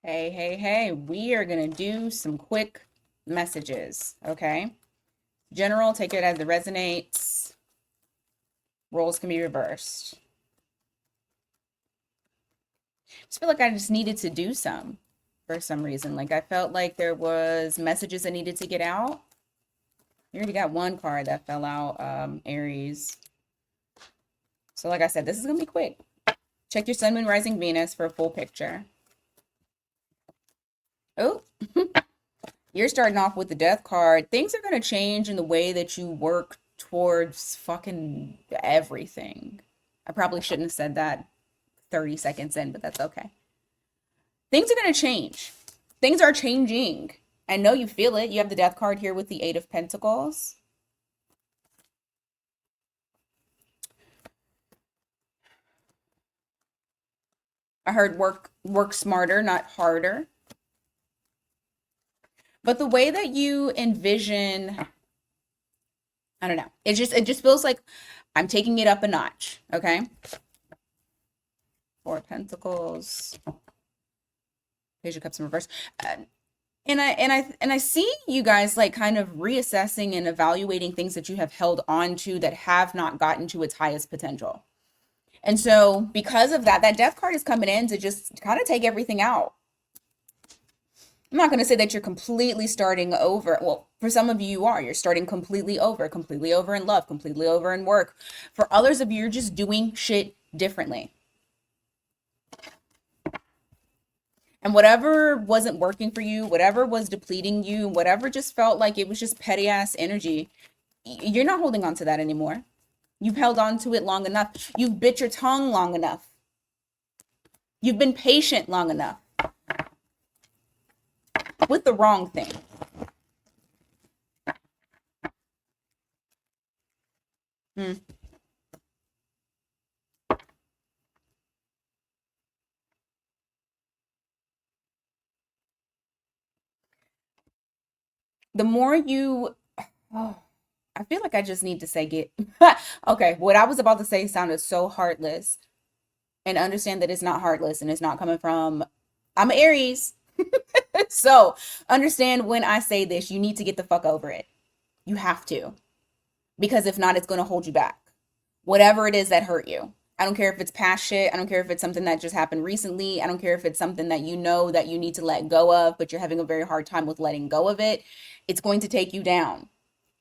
Hey, hey, hey, we are going to do some quick messages, okay? General, take it as it resonates. Roles can be reversed. Just feel like I just needed to do some for some reason. Like I felt like there was messages that needed to get out. You already got one card that fell out, Aries. So like I said, this is going to be quick. Check your sun, moon, rising, Venus for a full picture. Oh, you're starting off with the death card. Things are going to change in the way that you work towards fucking everything. I probably shouldn't have said that 30 seconds in, but that's okay. Things are going to change. Things are changing. I know you feel it. You have the death card here with the Eight of Pentacles. I heard work smarter, not harder. But the way that you envision, I don't know. It just feels like I'm taking it up a notch, okay? Four of Pentacles, Page of Cups in reverse. And I see you guys like kind of reassessing and evaluating things that you have held on to that have not gotten to its highest potential. And so because of that, that death card is coming in to just kind of take everything out. I'm not going to say that you're completely starting over. Well, for some of you, you are. You're starting completely over in love, completely over in work. For others of you, you're just doing shit differently. And whatever wasn't working for you, whatever was depleting you, whatever just felt like it was just petty ass energy, you're not holding on to that anymore. You've held on to it long enough. You've bit your tongue long enough. You've been patient long enough with the wrong thing. Hmm. The more you, oh, I feel like I just need to say get. Okay, what I was about to say sounded so heartless, and understand that it's not heartless and it's not coming from, I'm an Aries. So understand when I say this, you need to get the fuck over it. You have to. Because if not, it's going to hold you back. Whatever it is that hurt you. I don't care if it's past shit. I don't care if it's something that just happened recently. I don't care if it's something that you know that you need to let go of, but you're having a very hard time with letting go of it. It's going to take you down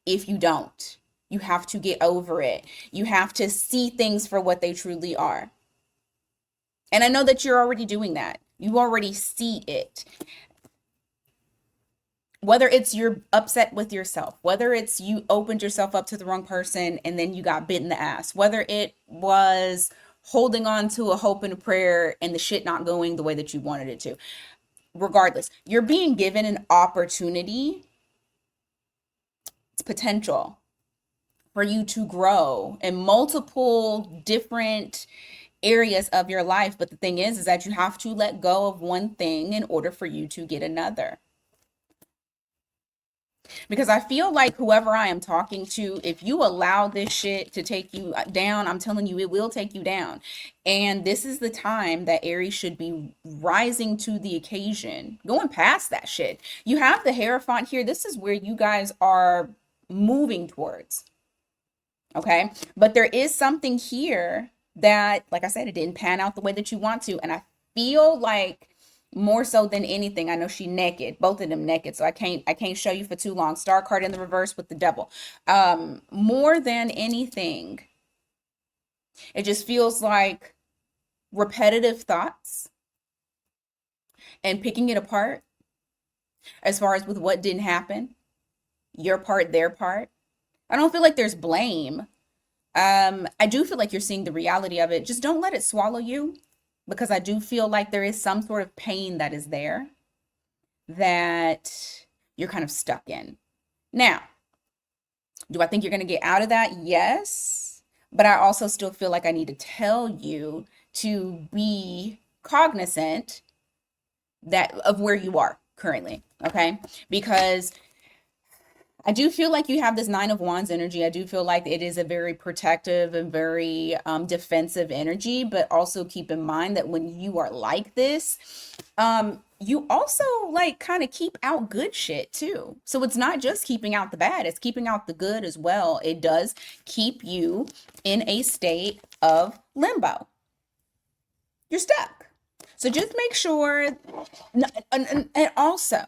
if you don't. You have to get over it. You have to see things for what they truly are. And I know that you're already doing that. You already see it. Whether it's you're upset with yourself, whether it's you opened yourself up to the wrong person and then you got bit in the ass, whether it was holding on to a hope and a prayer and the shit not going the way that you wanted it to. Regardless, you're being given an opportunity, it's potential for you to grow in multiple different areas of your life. But the thing is that you have to let go of one thing in order for you to get another. Because I feel like whoever I am talking to, if you allow this shit to take you down, I'm telling you, it will take you down. And this is the time that Aries should be rising to the occasion, going past that shit. You have the Hierophant here. This is where you guys are moving towards. Okay. But there is something here that, like I said, it didn't pan out the way that you want to. And I feel like more so than anything, I know she naked, both of them naked, so I can't show you for too long. Star card in the reverse with the devil. More than anything, it just feels like repetitive thoughts and picking it apart as far as with what didn't happen, your part, their part. I don't feel like there's blame. I do feel like you're seeing the reality of it. Just don't let it swallow you, because I do feel like there is some sort of pain that is there that you're kind of stuck in. Now, do I think you're going to get out of that? Yes. But I also still feel like I need to tell you to be cognizant that of where you are currently, okay? Because I do feel like you have this Nine of Wands energy. I do feel like it is a very protective and very defensive energy, but also keep in mind that when you are like this, you also like kind of keep out good shit too. So it's not just keeping out the bad, it's keeping out the good as well. It does keep you in a state of limbo. You're stuck. So just make sure, and also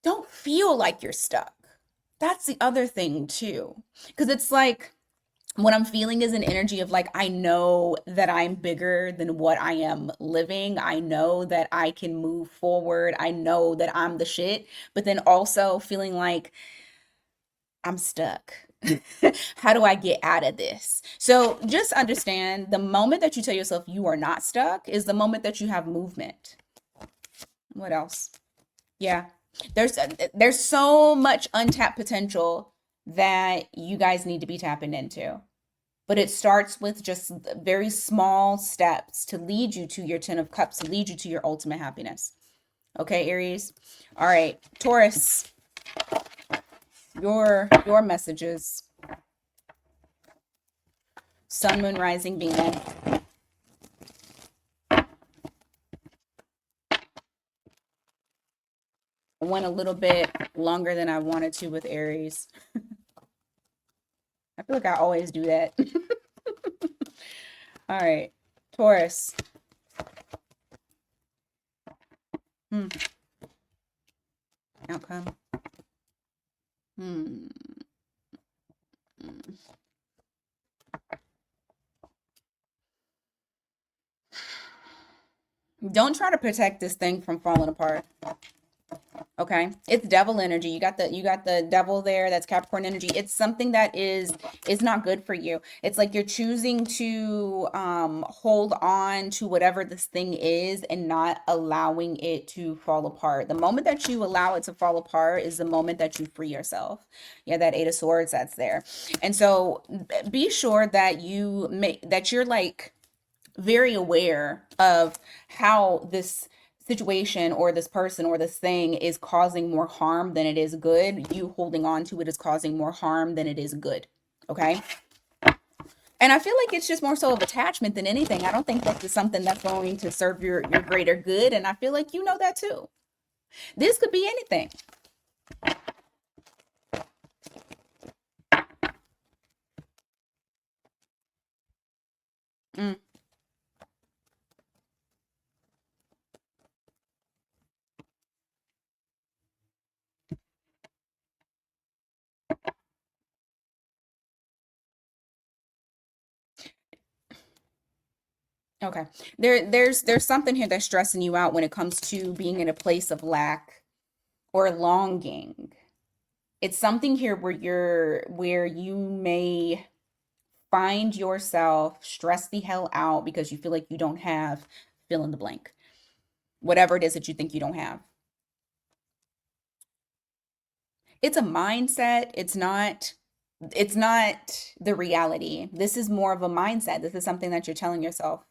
don't feel like you're stuck. That's the other thing too. Because it's like, what I'm feeling is an energy of like, I know that I'm bigger than what I am living. I know that I can move forward. I know that I'm the shit. But then also feeling like I'm stuck. How do I get out of this? So just understand the moment that you tell yourself you are not stuck is the moment that you have movement. What else? Yeah. There's so much untapped potential that you guys need to be tapping into. But it starts with just very small steps to lead you to your 10 of cups, to lead you to your ultimate happiness. Okay, Aries? All right, Taurus, your messages. Sun, Moon, Rising, Venus. I went a little bit longer than I wanted to with Aries. I feel like I always do that. All right, Taurus. Hmm. Outcome. Hmm. Don't try to protect this thing from falling apart. Okay, it's devil energy. You got the devil there. That's Capricorn energy. It's something that is not good for you. It's like you're choosing to hold on to whatever this thing is and not allowing it to fall apart. The moment that you allow it to fall apart is the moment that you free yourself. Yeah, that Eight of Swords that's there. And so be sure that you're like very aware of how this situation or this person or this thing is causing more harm than it is good. You holding on to it is causing more harm than it is good. Okay. And I feel like it's just more so of attachment than anything. I don't think this is something that's going to serve your greater good. And I feel like you know that too. This could be anything. Mm, okay. There's something here that's stressing you out when it comes to being in a place of lack or longing. It's something here where you may find yourself stressed the hell out because you feel like you don't have fill in the blank, whatever it is that you think you don't have. It's a mindset. It's not the reality. This is more of a mindset. This is something that you're telling yourself.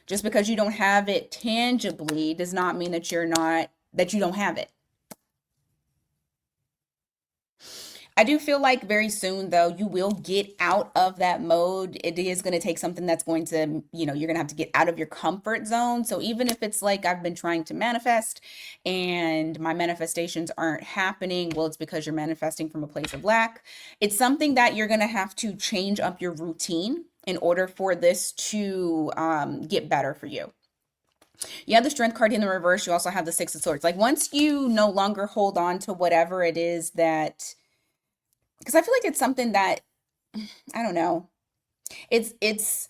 Just because you don't have it tangibly does not mean that you don't have it. I do feel like very soon, though, you will get out of that mode. It is going to take something that's going to, you're going to have to get out of your comfort zone. So even if it's like I've been trying to manifest and my manifestations aren't happening, well, it's because you're manifesting from a place of lack. It's something that you're going to have to change up your routine in order for this to get better for you. You have the strength card in the reverse. You also have the six of swords. Like once you no longer hold on to whatever it is that, because I feel like it's something that I don't know. It's it's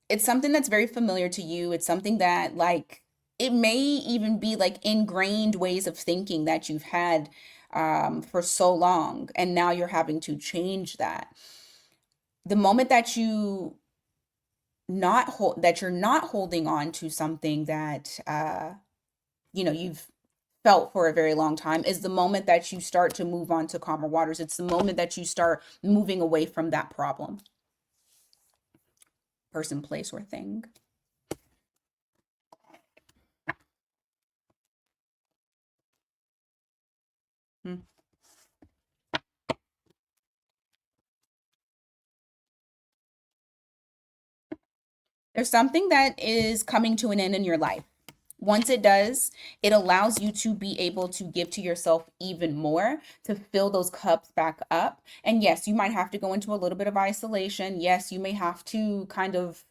it's something that's very familiar to you. It's something that like it may even be like ingrained ways of thinking that you've had for so long, and now you're having to change that. The moment that you're not holding on to something that you've felt for a very long time is the moment that you start to move on to calmer waters. It's the moment that you start moving away from that problem, person, place, or thing. Hmm. There's something that is coming to an end in your life. Once it does, it allows you to be able to give to yourself even more, to fill those cups back up. And yes, you might have to go into a little bit of isolation. Yes, you may have to kind of,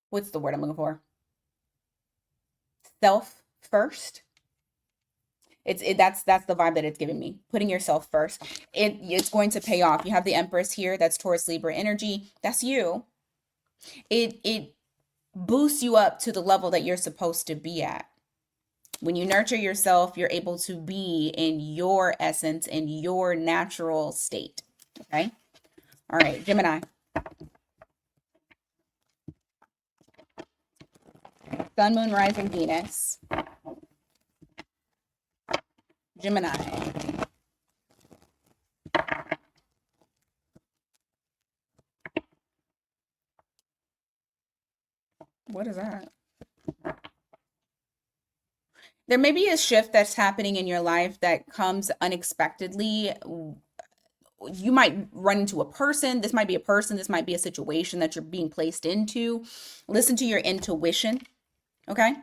what's the word I'm looking for? Self first. That's the vibe that it's giving me. Putting yourself first. It's going to pay off. You have the Empress here. That's Taurus Libra energy. That's you. It boosts you up to the level that you're supposed to be at. When you nurture yourself, you're able to be in your essence, in your natural state. Okay. All right, Gemini. Sun, Moon, Rising, Venus. Gemini. What is that? There may be a shift that's happening in your life that comes unexpectedly. You might run into a person. This might be a person. This might be a situation that you're being placed into. Listen to your intuition. Okay.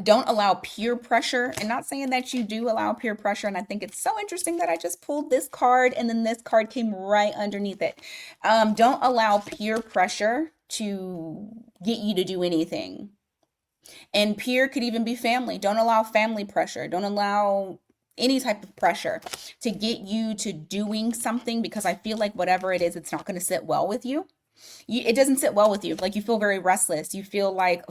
Don't allow peer pressure. And not saying that you do allow peer pressure. And I think it's so interesting that I just pulled this card and then this card came right underneath it. Don't allow peer pressure to get you to do anything. And peer could even be family. Don't allow family pressure. Don't allow any type of pressure to get you to doing something, because I feel like whatever it is, it's not going to sit well with you. It doesn't sit well with you. Like, you feel very restless. You feel like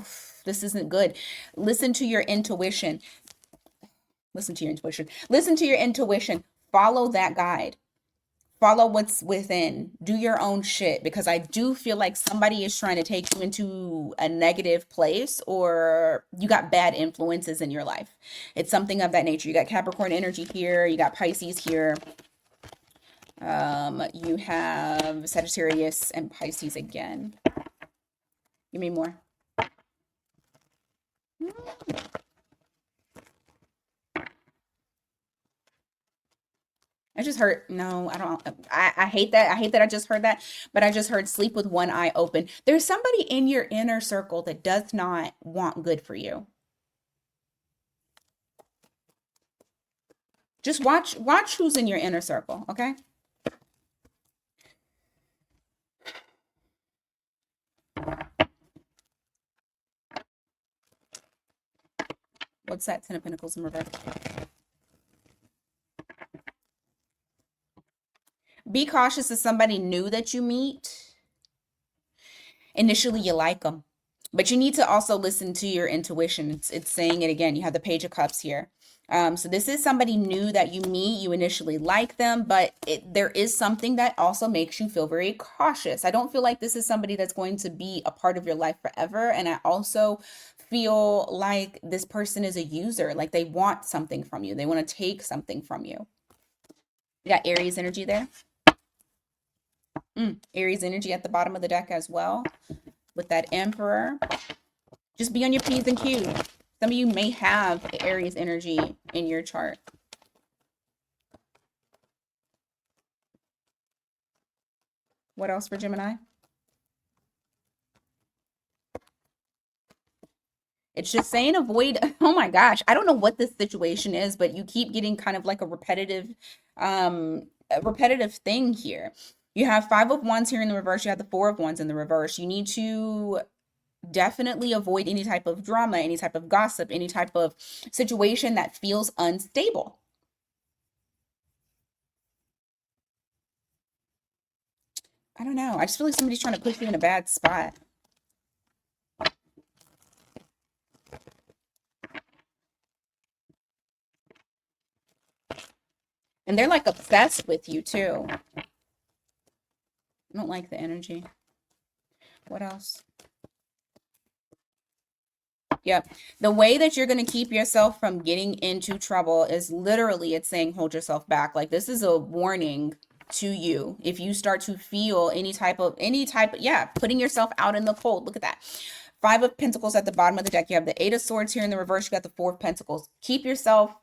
this isn't good. Listen to your intuition. Listen to your intuition. Listen to your intuition. Follow that guide. Follow what's within. Do your own shit, because I do feel like somebody is trying to take you into a negative place, or you got bad influences in your life. It's something of that nature. You got Capricorn energy here. You got Pisces here. You have Sagittarius and Pisces again. Give me more. I just heard, no, I don't, I hate that. I hate that I just heard that, but I just heard sleep with one eye open. There's somebody in your inner circle that does not want good for you. Just watch who's in your inner circle, okay? What's that? Ten of Pentacles in reverse. Be cautious of somebody new that you meet. Initially, you like them, but you need to also listen to your intuition. It's saying it again. You have the Page of Cups here. So this is somebody new that you meet. You initially like them, but there is something that also makes you feel very cautious. I don't feel like this is somebody that's going to be a part of your life forever. And I also feel like this person is a user. Like, they want something from you. They want to take something from you. You got Aries energy there. Aries energy at the bottom of the deck as well, with that Emperor. Just be on your P's and Q's. Some of you may have Aries energy in your chart. What else for Gemini? It's just saying avoid, oh my gosh, I don't know what this situation is, but you keep getting kind of like a repetitive thing here. You have Five of Wands here in the reverse. You have the Four of Wands in the reverse. You need to definitely avoid any type of drama, any type of gossip, any type of situation that feels unstable. I don't know. I just feel like somebody's trying to put you in a bad spot. And they're like obsessed with you too. I don't like the energy. What else? Yep. The way that you're going to keep yourself from getting into trouble is literally, it's saying hold yourself back. Like, this is a warning to you. If you start to feel any type of, yeah, putting yourself out in the cold. Look at that. Five of Pentacles at the bottom of the deck. You have the Eight of Swords here in the reverse. You got the Four of Pentacles. Keep yourself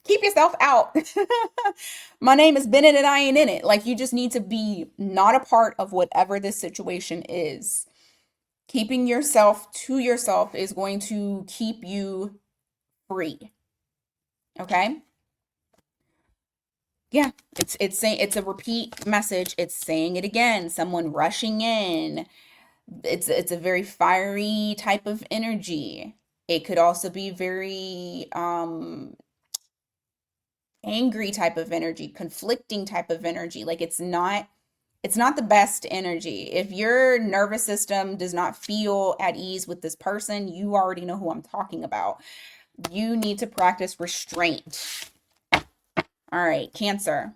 Keep yourself out. My name is Bennett and I ain't in it. Like, you just need to be not a part of whatever this situation is. Keeping yourself to yourself is going to keep you free. Okay? Yeah, it's saying, it's a repeat message. It's saying it again. Someone rushing in. It's a very fiery type of energy. It could also be very angry type of energy, conflicting type of energy. Like, it's not the best energy. If your nervous system does not feel at ease with this person, you already know who I'm talking about. You need to practice restraint. All right, Cancer.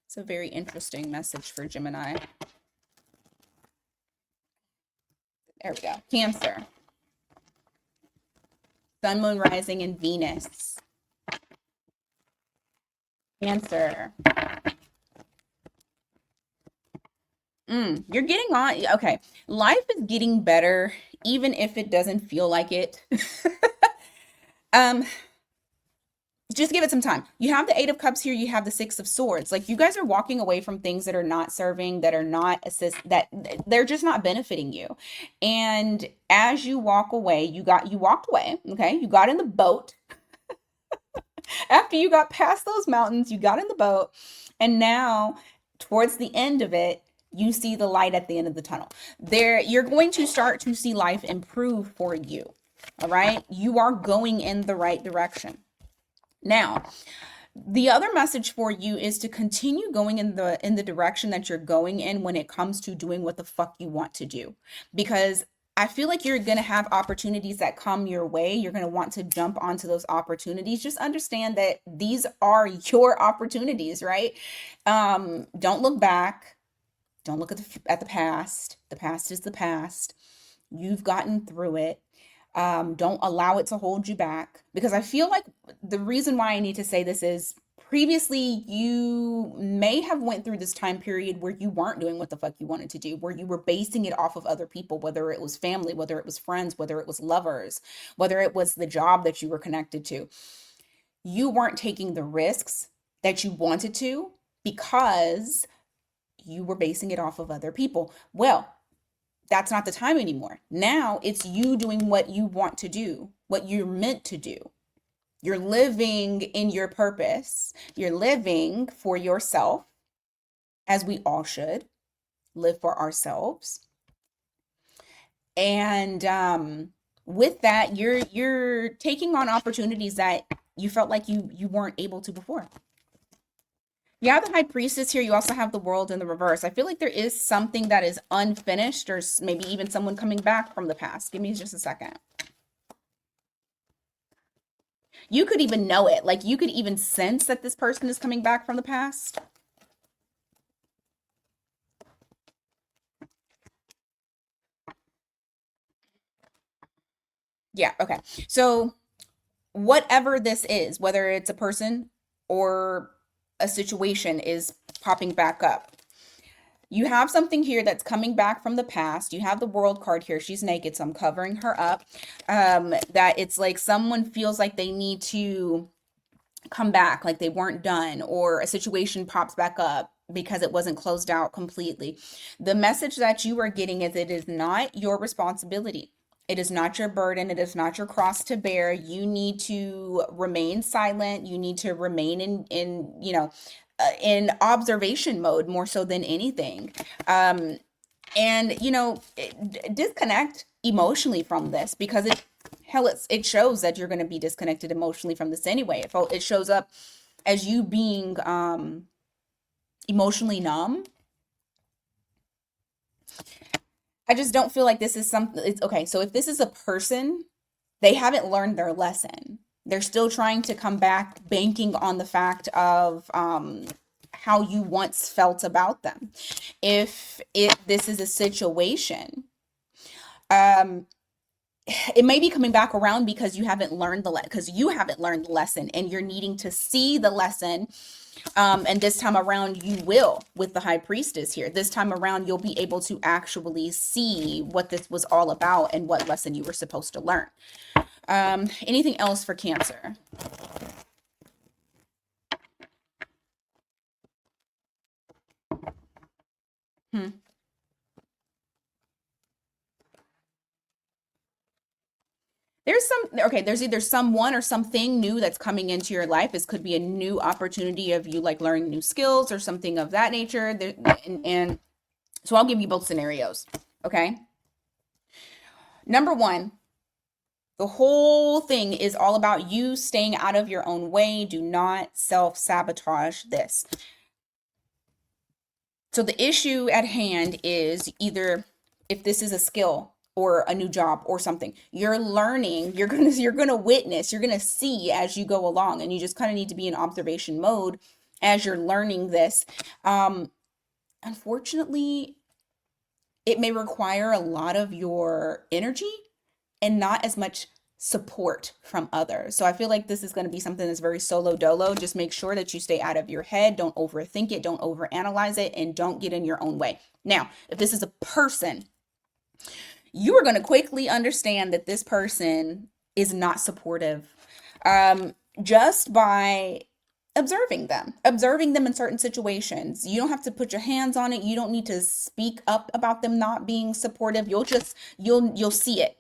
It's a very interesting message for Gemini. There we go. Cancer. Sun, Moon, Rising, and Venus. Cancer. You're getting on. Okay. Life is getting better, even if it doesn't feel like it. Um, just give it some time. You have the Eight of Cups here, you have the Six of Swords. Like, you guys are walking away from things that are not serving, that are not that they're just not benefiting you. And as you walk away, you walked away, okay? You got in the boat. After you got past those mountains, you got in the boat, and now towards the end of it, you see the light at the end of the tunnel. There, you're going to start to see life improve for you. All right? You are going in the right direction. Now, the other message for you is to continue going in the direction that you're going in when it comes to doing what the fuck you want to do. Because I feel like you're going to have opportunities that come your way. You're going to want to jump onto those opportunities. Just understand that these are your opportunities, right? Don't look back. Don't look at the past. The past is the past. You've gotten through it. Don't allow it to hold you back, because I feel like the reason why I need to say this is previously you may have went through this time period where you weren't doing what the fuck you wanted to do, where you were basing it off of other people, whether it was family, whether it was friends, whether it was lovers, whether it was the job that you were connected to. You weren't taking the risks that you wanted to because you were basing it off of other people. Well, that's not the time anymore. Now it's you doing what you want to do, what you're meant to do. You're living in your purpose. You're living for yourself, as we all should live for ourselves. And with that, you're taking on opportunities that you felt like you weren't able to before. You have the High Priestess here. You also have the World in the reverse. I feel like there is something that is unfinished, or maybe even someone coming back from the past. Give me just a second. You could even know it. Like, you could even sense that this person is coming back from the past. Yeah, okay. So whatever this is, whether it's a person or a situation, is popping back up. You have something here that's coming back from the past. You have the World card here. She's naked, so I'm covering her up. That it's like someone feels like they need to come back, like they weren't done, or a situation pops back up because it wasn't closed out completely. The message that you are getting is, it is not your responsibility. It is not your burden. It is not your cross to bear. You need to remain silent. You need to remain in observation mode more so than anything. And disconnect emotionally from this, because it shows that you're going to be disconnected emotionally from this anyway. It shows up as you being emotionally numb. I just don't feel like this is something. It's okay. So if this is a person, they haven't learned their lesson. They're still trying to come back, banking on the fact of how you once felt about them. If this is a situation, um, it may be coming back around because you haven't learned the lesson, and you're needing to see the lesson. And this time around, you will, with the High Priestess here. This time around, you'll be able to actually see what this was all about and what lesson you were supposed to learn. Anything else for Cancer? Hmm. There's either someone or something new that's coming into your life. This could be a new opportunity of you like learning new skills or something of that nature. And so I'll give you both scenarios. Okay. Number one, the whole thing is all about you staying out of your own way. Do not self sabotage this. So the issue at hand is either if this is a skill or a new job or something, you're learning, you're gonna witness, you're gonna see as you go along, and you just kind of need to be in observation mode as you're learning this. Um, Unfortunately, it may require a lot of your energy and not as much support from others. So I feel like this is going to be something that's very solo dolo. Just make sure that you stay out of your head, don't overthink it, don't overanalyze it, and don't get in your own way. Now, if this is a person, you are going to quickly understand that this person is not supportive. Just by observing them in certain situations. You don't have to put your hands on it. You don't need to speak up about them not being supportive. You'll see it.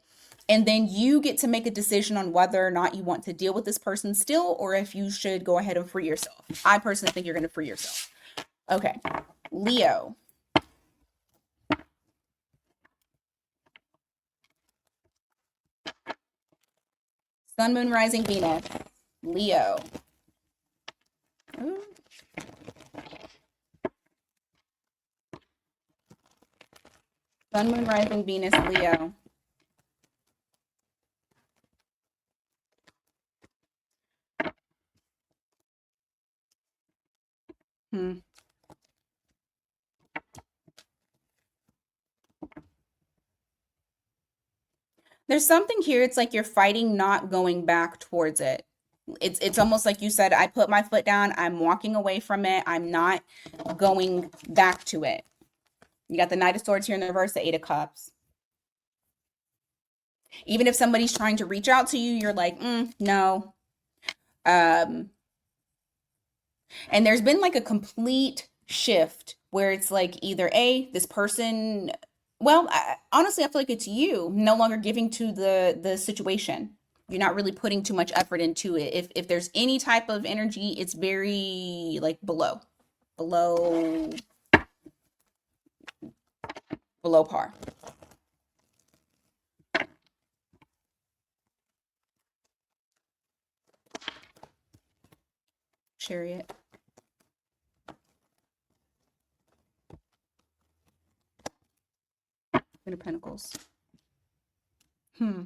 And then you get to make a decision on whether or not you want to deal with this person still, or if you should go ahead and free yourself. I personally think you're going to free yourself. Okay. Leo. Sun, Moon, Rising, Venus. Leo. Ooh. Sun, Moon, Rising, Venus, Leo. Hmm. There's something here. It's like you're fighting, not going back towards it. It's almost like you said, I put my foot down, I'm walking away from it, I'm not going back to it. You got the Knight of Swords here in the reverse, the Eight of Cups. Even if somebody's trying to reach out to you, you're like, no. Um, and there's been like a complete shift where it's like either A, this person, well, honestly, I feel like it's you no longer giving to the situation. You're not really putting too much effort into it. If there's any type of energy, it's very like below below par. Chariot. Queen of Pentacles. Hmm.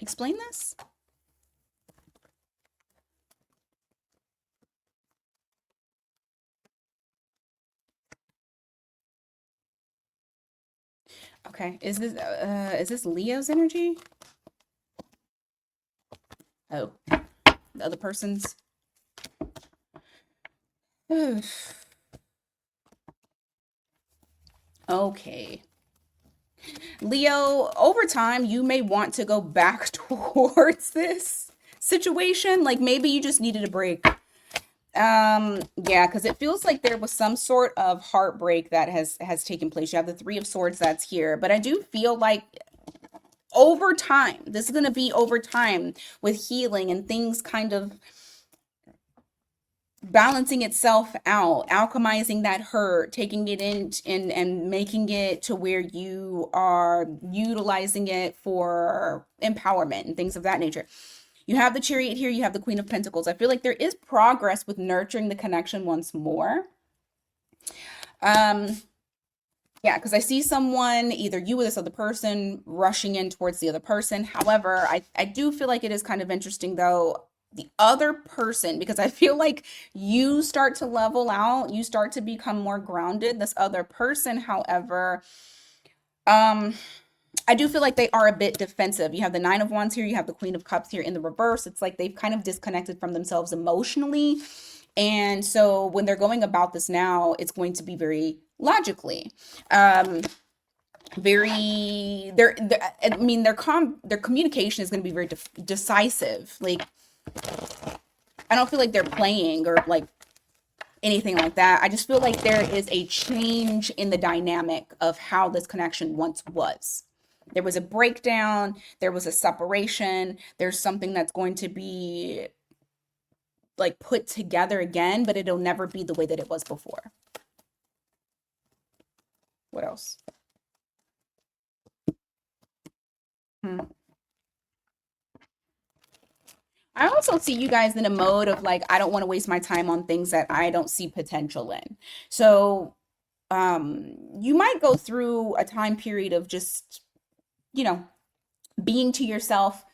Explain this? Okay. Is this Leo's energy? Oh, the other person's. Okay. Leo, over time, you may want to go back towards this situation. Like maybe you just needed a break. Yeah, because it feels like there was some sort of heartbreak that has taken place. You have the Three of Swords that's here, but I do feel like over time, this is going to be over time with healing and things kind of balancing itself out, alchemizing that hurt, taking it in and making it to where you are utilizing it for empowerment and things of that nature. You have the Chariot here, you have the Queen of Pentacles. I feel like there is progress with nurturing the connection once more. Um, yeah, because I see someone, either you or this other person, rushing in towards the other person. However, I do feel like it is kind of interesting, though, the other person, because I feel like you start to level out, you start to become more grounded. This other person, however, um, I do feel like they are a bit defensive. You have the Nine of Wands here, you have the Queen of Cups here in the reverse. It's like they've kind of disconnected from themselves emotionally. And so when they're going about this now, it's going to be very logically. Um, very I mean their communication is going to be very decisive. Like I don't feel like they're playing or like anything like that. I just feel like there is a change in the dynamic of how this connection once was. There was a breakdown, there was a separation, there's something that's going to be like put together again, but it'll never be the way that it was before. What else? Hmm. I also see you guys in a mode of like, I don't want to waste my time on things that I don't see potential in. So, you might go through a time period of just, you know, being to yourself.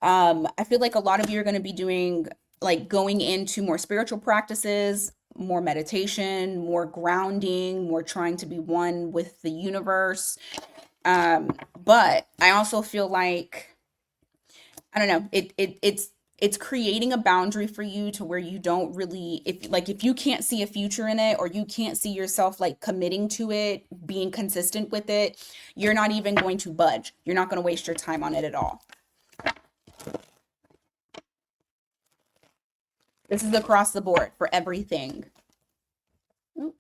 I feel like a lot of you are going to be doing like going into more spiritual practices, more meditation, more grounding, more trying to be one with the universe. But I also feel like I don't know, it's creating a boundary for you to where you don't really if you can't see a future in it or you can't see yourself like committing to it, being consistent with it, you're not even going to budge. You're not going to waste your time on it at all. This is across the board for everything. Mhm.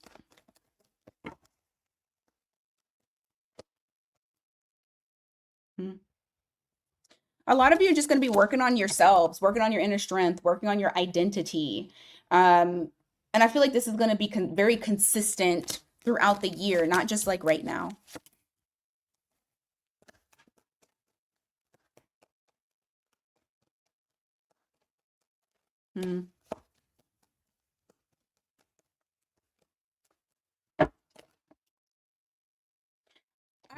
A lot of you are just going to be working on yourselves, working on your inner strength, working on your identity. Um, and I feel like this is going to be very consistent throughout the year, not just like right now. Mhm.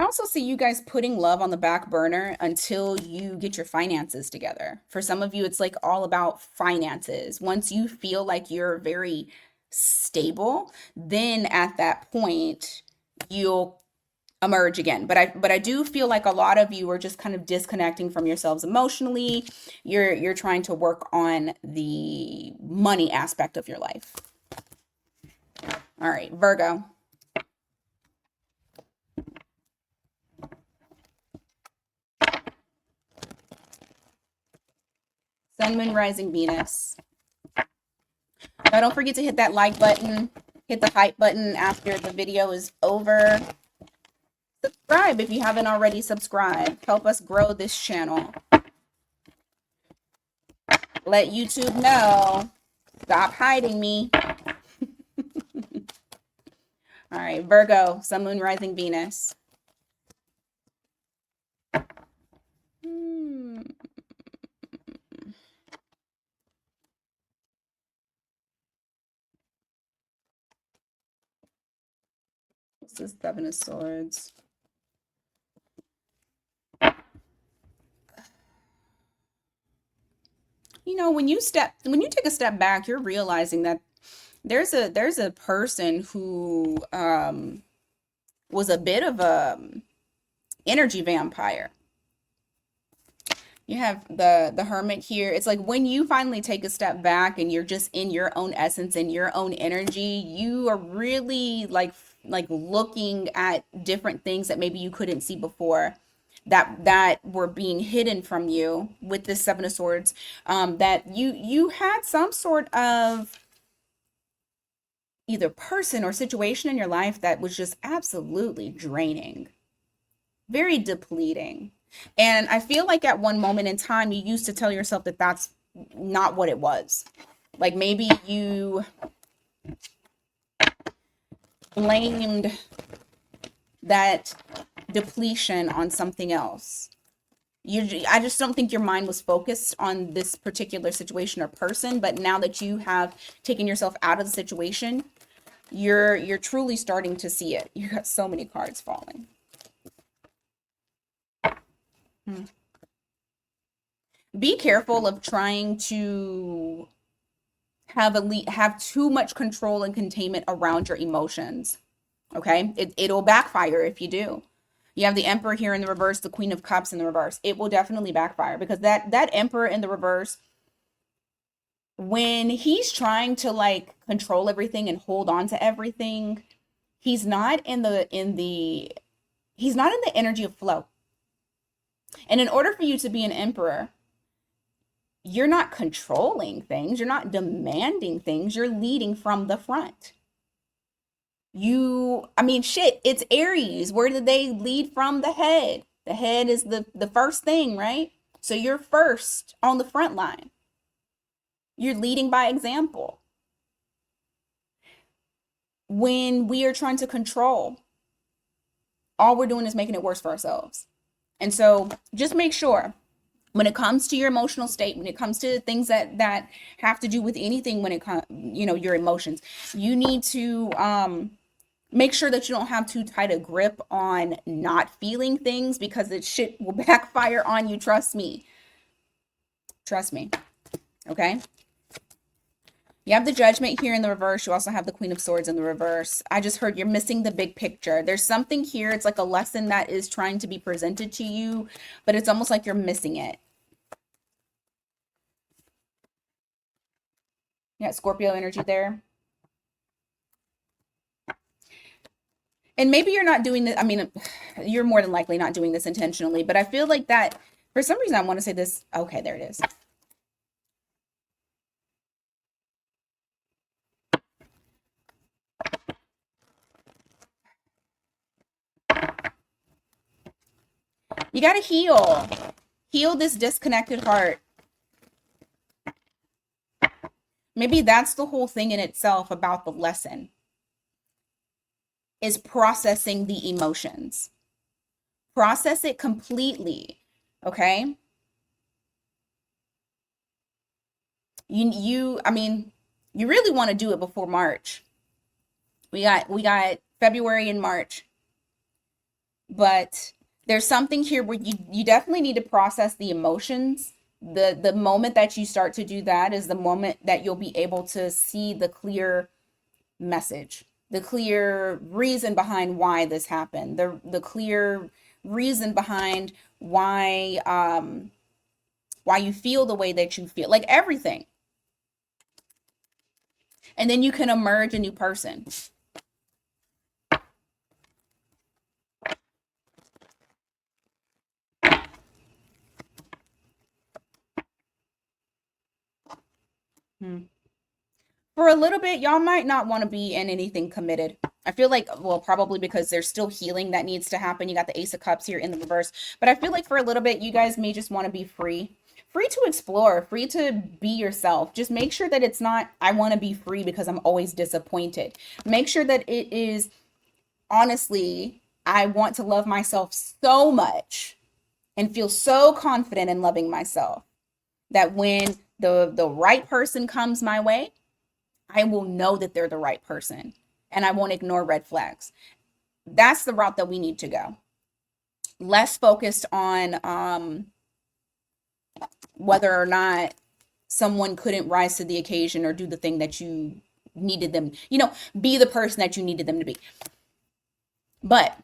I also see you guys putting love on the back burner until you get your finances together. For some of you, it's like all about finances. Once you feel like you're very stable, then at that point, you'll emerge again. But I do feel like a lot of you are just kind of disconnecting from yourselves emotionally. You're trying to work on the money aspect of your life. All right, Virgo. Sun, Moon, Rising, Venus. Now don't forget to hit that like button, hit the hype button after the video is over. Subscribe if you haven't already subscribed. Help us grow this channel. Let YouTube know. Stop hiding me. All right, Virgo, Sun, Moon, Rising, Venus. Hmm. What's this Seven of Swords? You know, when you take a step back, you're realizing that there's a person who was a bit of a energy vampire. You have the hermit here. It's like when you finally take a step back and you're just in your own essence and your own energy, you are really like looking at different things that maybe you couldn't see before that were being hidden from you with this Seven of Swords. That you had some sort of either person or situation in your life that was just absolutely draining, very depleting. And I feel like at one moment in time, you used to tell yourself that that's not what it was. Like maybe you blamed that depletion on something else. I just don't think your mind was focused on this particular situation or person. But now that you have taken yourself out of the situation, you're truly starting to see it. You got so many cards falling. Hmm. Be careful of trying to have too much control and containment around your emotions. Okay, it'll backfire if you do. You have the Emperor here in the reverse, the Queen of Cups in the reverse. It will definitely backfire because that Emperor in the reverse, when he's trying to like control everything and hold on to everything, he's not in the He's not in the energy of flow. And in order for you to be an emperor, you're not controlling things, you're not demanding things, you're leading from the front. I mean, shit, it's Aries. Where do they lead from? The head. The head is the first thing, right? So you're first on the front line. You're leading by example. When we are trying to control, all we're doing is making it worse for ourselves. And so just make sure when it comes to your emotional state, when it comes to things that have to do with anything, when it comes, your emotions, you need to make sure that you don't have too tight a grip on not feeling things, because it shit will backfire on you. Trust me. Trust me. Okay. You have the Judgment here in the reverse. You also have the Queen of Swords in the reverse. I just heard you're missing the big picture. There's something here. It's like a lesson that is trying to be presented to you, but it's almost like you're missing it. Yeah, Scorpio energy there. And maybe you're not doing this. I mean, you're more than likely not doing this intentionally, but I feel like that for some reason I want to say this. Okay, there it is. You got to heal this disconnected heart. Maybe that's the whole thing in itself about the lesson, is processing the emotions. Process it completely, okay? I mean, you really want to do it before March. We got February and March. But there's something here where you definitely need to process the emotions. The moment that you start to do that is the moment that you'll be able to see the clear message, the clear reason behind why this happened, the clear reason behind why you feel the way that you feel, like everything. And then you can emerge a new person. Hmm. For a little bit, y'all might not want to be in anything committed. I feel like, well, probably because there's still healing that needs to happen. You got the Ace of Cups here in the reverse. But I feel like for a little bit, you guys may just want to be free. Free to explore, free to be yourself. Just make sure that it's not, I want to be free because I'm always disappointed. Make sure that it is, honestly, I want to love myself so much and feel so confident in loving myself that when the right person comes my way, I will know that they're the right person and I won't ignore red flags. That's the route that we need to go. Less focused on whether or not someone couldn't rise to the occasion or do the thing that you needed them, be the person that you needed them to be. But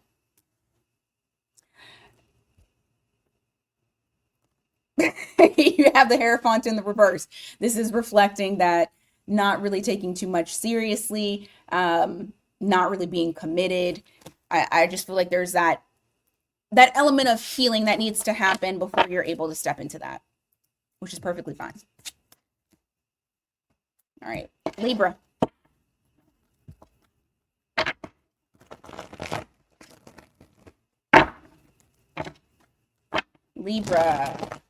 you have the Hierophant in the reverse. This is reflecting that not really taking too much seriously, not really being committed. I just feel like there's that element of healing that needs to happen before you're able to step into that, which is perfectly fine. All right, Libra. Libra.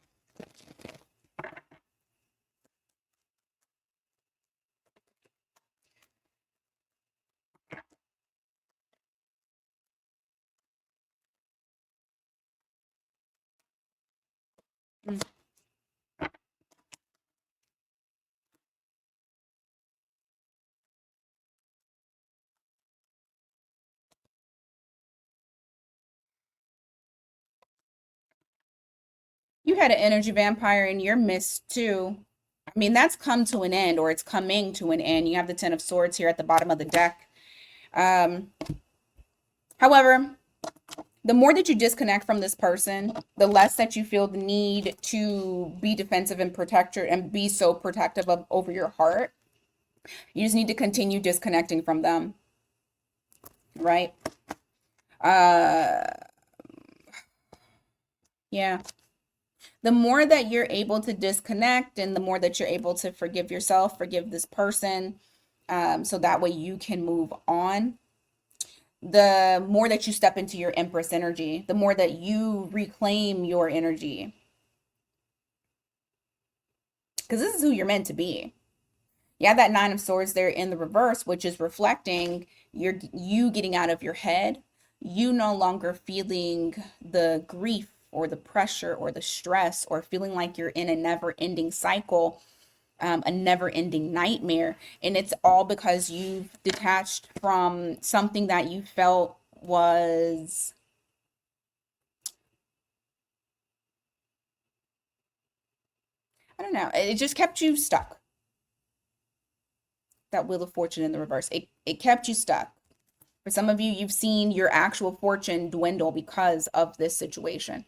Mm. You had an energy vampire in your midst too. I mean, that's come to an end, or it's coming to an end. You have the Ten of Swords here at the bottom of the deck. However, the more that you disconnect from this person, the less that you feel the need to be defensive and protector and be so protective of over your heart. You just need to continue disconnecting from them, right? Yeah. The more that you're able to disconnect and the more that you're able to forgive yourself, forgive this person, so that way you can move on, the more that you step into your Empress energy, the more that you reclaim your energy. Because this is who you're meant to be. Yeah, that Nine of Swords there in the reverse, which is reflecting you getting out of your head, you no longer feeling the grief or the pressure or the stress or feeling like you're in a never-ending cycle, a never-ending nightmare. And it's all because you've detached from something that you felt was, I don't know, it just kept you stuck. That Wheel of Fortune in the reverse, it kept you stuck. For some of you, you've seen your actual fortune dwindle because of this situation.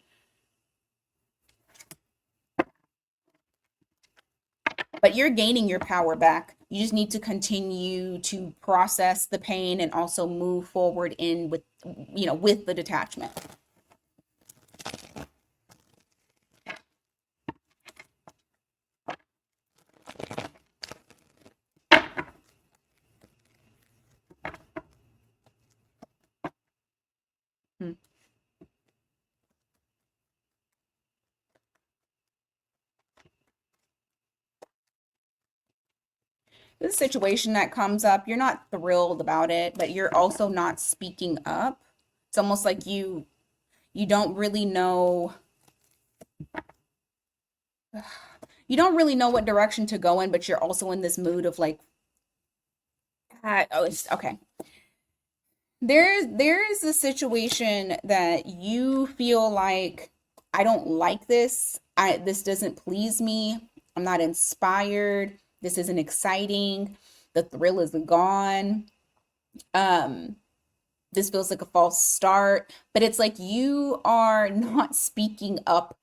But you're gaining your power back. You just need to continue to process the pain and also move forward in with, with the detachment. Hmm. This situation that comes up, you're not thrilled about it, but you're also not speaking up. It's almost like you don't really know, you don't really know what direction to go in, but you're also in this mood of like, oh, it's okay. There is a situation that you feel like, I don't like this. This doesn't please me. I'm not inspired. This isn't exciting. The thrill is gone. Um, this feels like a false start, but it's like you are not speaking up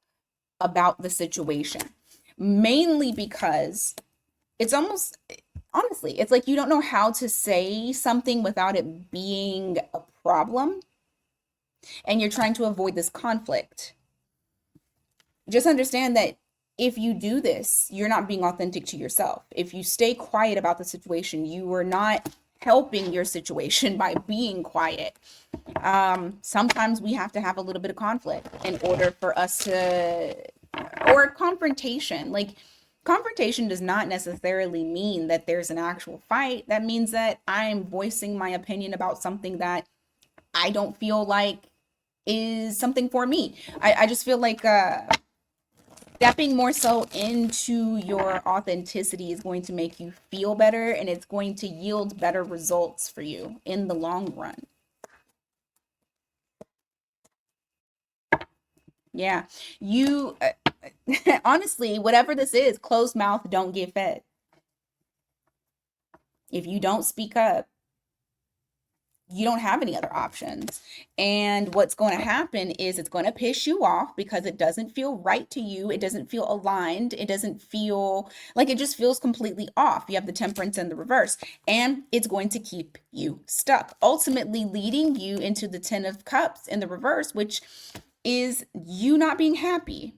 about the situation, mainly because it's almost, honestly, it's like you don't know how to say something without it being a problem, and you're trying to avoid this conflict. Just understand that if you do this, you're not being authentic to yourself. If you stay quiet about the situation, you are not helping your situation by being quiet. Sometimes we have to have a little bit of conflict in order for us to, or confrontation. Like, confrontation does not necessarily mean that there's an actual fight. That means that I'm voicing my opinion about something that I don't feel like is something for me. I just feel like stepping more so into your authenticity is going to make you feel better, and it's going to yield better results for you in the long run. Yeah. You honestly, whatever this is, closed mouth don't get fed. If you don't speak up, you don't have any other options. And what's going to happen is it's going to piss you off because it doesn't feel right to you. It doesn't feel aligned. It doesn't feel like, it just feels completely off. You have the Temperance in the reverse, and it's going to keep you stuck, ultimately leading you into the Ten of Cups in the reverse, which is you not being happy,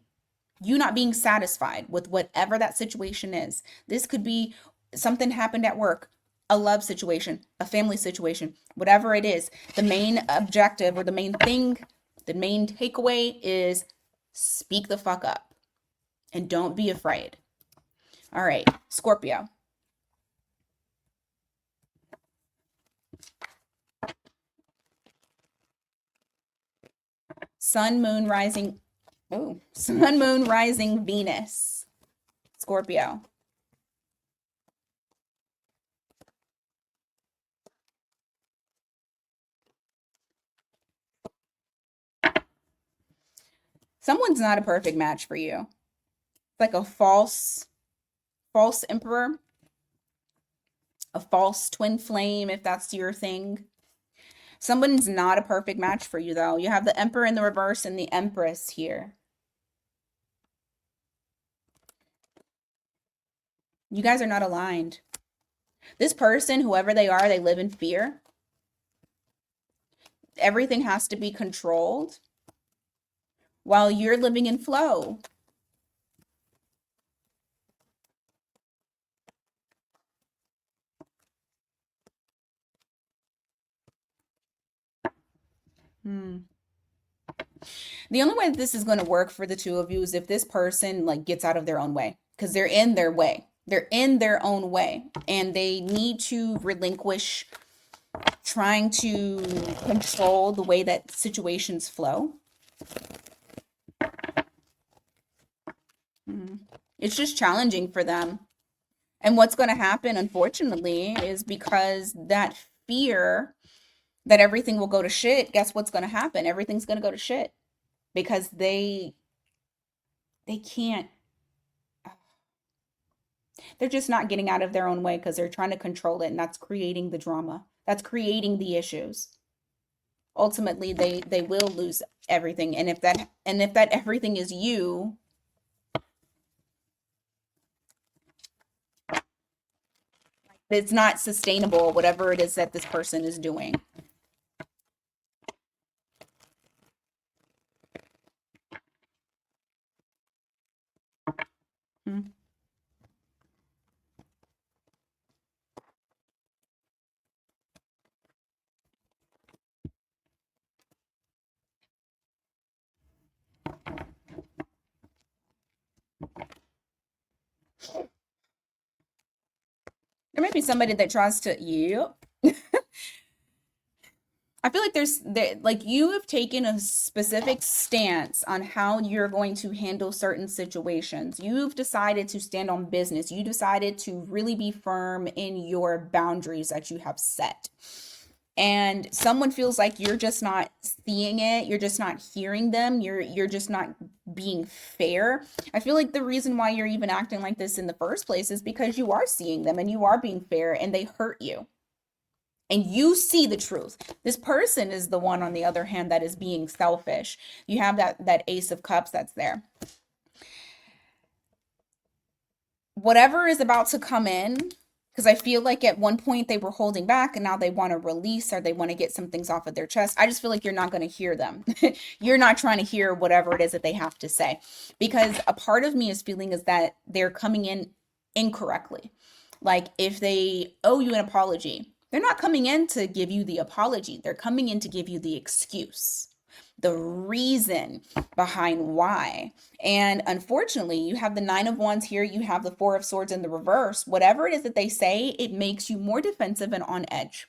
you not being satisfied with whatever that situation is. This could be something happened at work, a love situation, a family situation, whatever it is. The main objective, or the main thing, the main takeaway is speak the fuck up and don't be afraid. All right, Scorpio. Sun, moon, rising. Oh, sun, moon, rising, Venus. Scorpio. Someone's not a perfect match for you. It's like a false emperor, a false twin flame, if that's your thing. Someone's not a perfect match for you, though. You have the Emperor in the reverse and the Empress here. You guys are not aligned. This person, whoever they are, they live in fear. Everything has to be controlled. while you're living in flow. Hmm. The only way that this is going to work for the two of you is if this person like gets out of their own way, because they're in their way. They're in their own way, and they need to relinquish trying to control the way that situations flow. Mm. It's just challenging for them. And what's going to happen, unfortunately, is because that fear that everything will go to shit, guess what's going to happen? Everything's going to go to shit because they can't, they're just not getting out of their own way because they're trying to control it, and that's creating the drama. That's creating the issues. Ultimately, they will lose everything. And if that everything is you, it's not sustainable, whatever it is that this person is doing. Hmm. There might be somebody that tries to, yeah. I feel like like you have taken a specific stance on how you're going to handle certain situations. You've decided to stand on business. You decided to really be firm in your boundaries that you have set. And someone feels like you're just not seeing it, you're just not hearing them, you're just not being fair. I feel like the reason why you're even acting like this in the first place is because you are seeing them and you are being fair and they hurt you and you see the truth. This person is the one, on the other hand, that is being selfish. You have that ace of cups that's there. Whatever is about to come in, because I feel like at one point they were holding back and now they want to release, or they want to get some things off of their chest. I just feel like you're not going to hear them. You're not trying to hear whatever it is that they have to say, because a part of me is feeling is that they're coming in incorrectly. Like if they owe you an apology, they're not coming in to give you the apology. They're coming in to give you the excuse, the reason behind why. And unfortunately, you have the Nine of Wands here, you have the Four of Swords in the reverse. Whatever it is that they say, it makes you more defensive and on edge.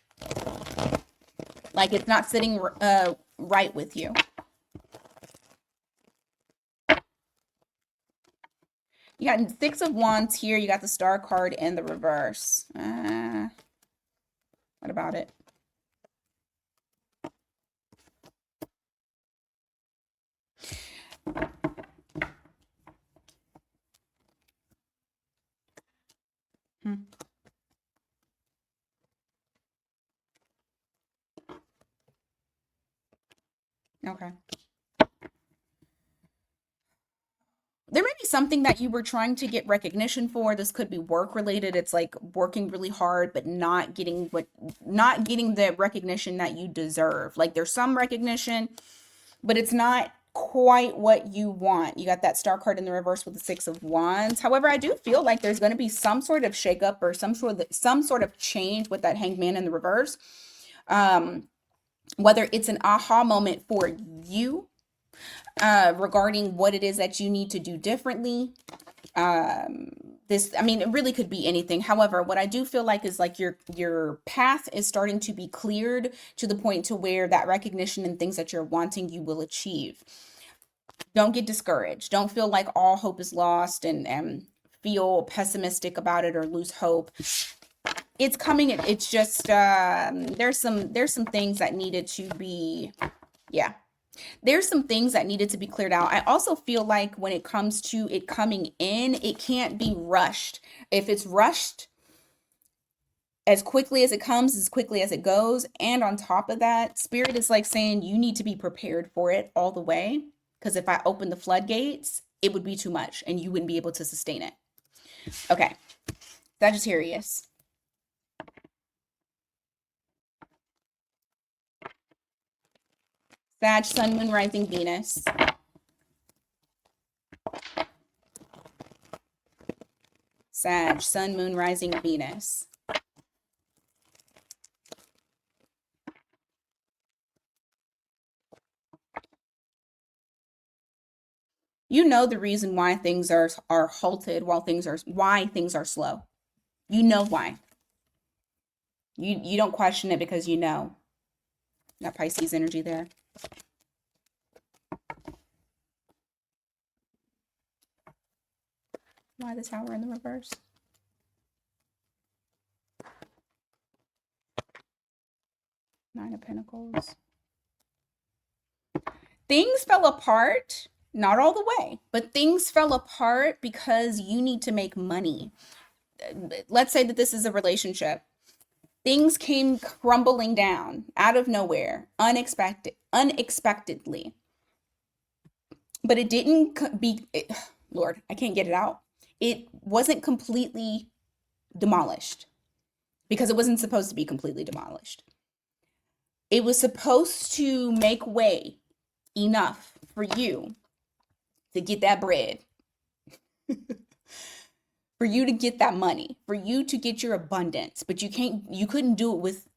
Like it's not sitting right with you. You got Six of Wands here, you got the Star card in the reverse. What about it? Hmm. Okay. There may be something that you were trying to get recognition for. This could be work related. It's like working really hard but not getting the recognition that you deserve. Like there's some recognition, but it's not quite what you want. You got that Star card in the reverse with the Six of Wands. However, I do feel like there's going to be some sort of shakeup or some sort of change with that Hanged Man in the reverse. Whether it's an aha moment for you regarding what it is that you need to do differently. I mean, it really could be anything. However, what I do feel like is like your path is starting to be cleared to the point to where that recognition and things that you're wanting you will achieve. Don't get discouraged. Don't feel like all hope is lost and feel pessimistic about it or lose hope. It's coming. It's just there's some things that needed to be, yeah, there's some things that needed to be cleared out. I also feel like when it comes to it coming in, it can't be rushed. If it's rushed, as quickly as it comes, as quickly as it goes. And on top of that, Spirit is like saying you need to be prepared for it all the way. Because if I open the floodgates, it would be too much and you wouldn't be able to sustain it. Okay, Sagittarius. Sag, Sun, Moon, Rising, Venus. Sag, Sun, Moon, Rising, Venus. You know the reason why things are halted while why things are slow. You know why. You don't question it because you know. That Pisces energy there. Why the Tower in the reverse? Nine of Pentacles. Things fell apart, not all the way, but things fell apart because you need to make money. Let's say that this is a relationship. Things came crumbling down out of nowhere, unexpectedly. But it didn't Lord, I can't get it out. It wasn't completely demolished because it wasn't supposed to be completely demolished. It was supposed to make way enough for you to get that bread, for you to get that money, for you to get your abundance. But you couldn't do it with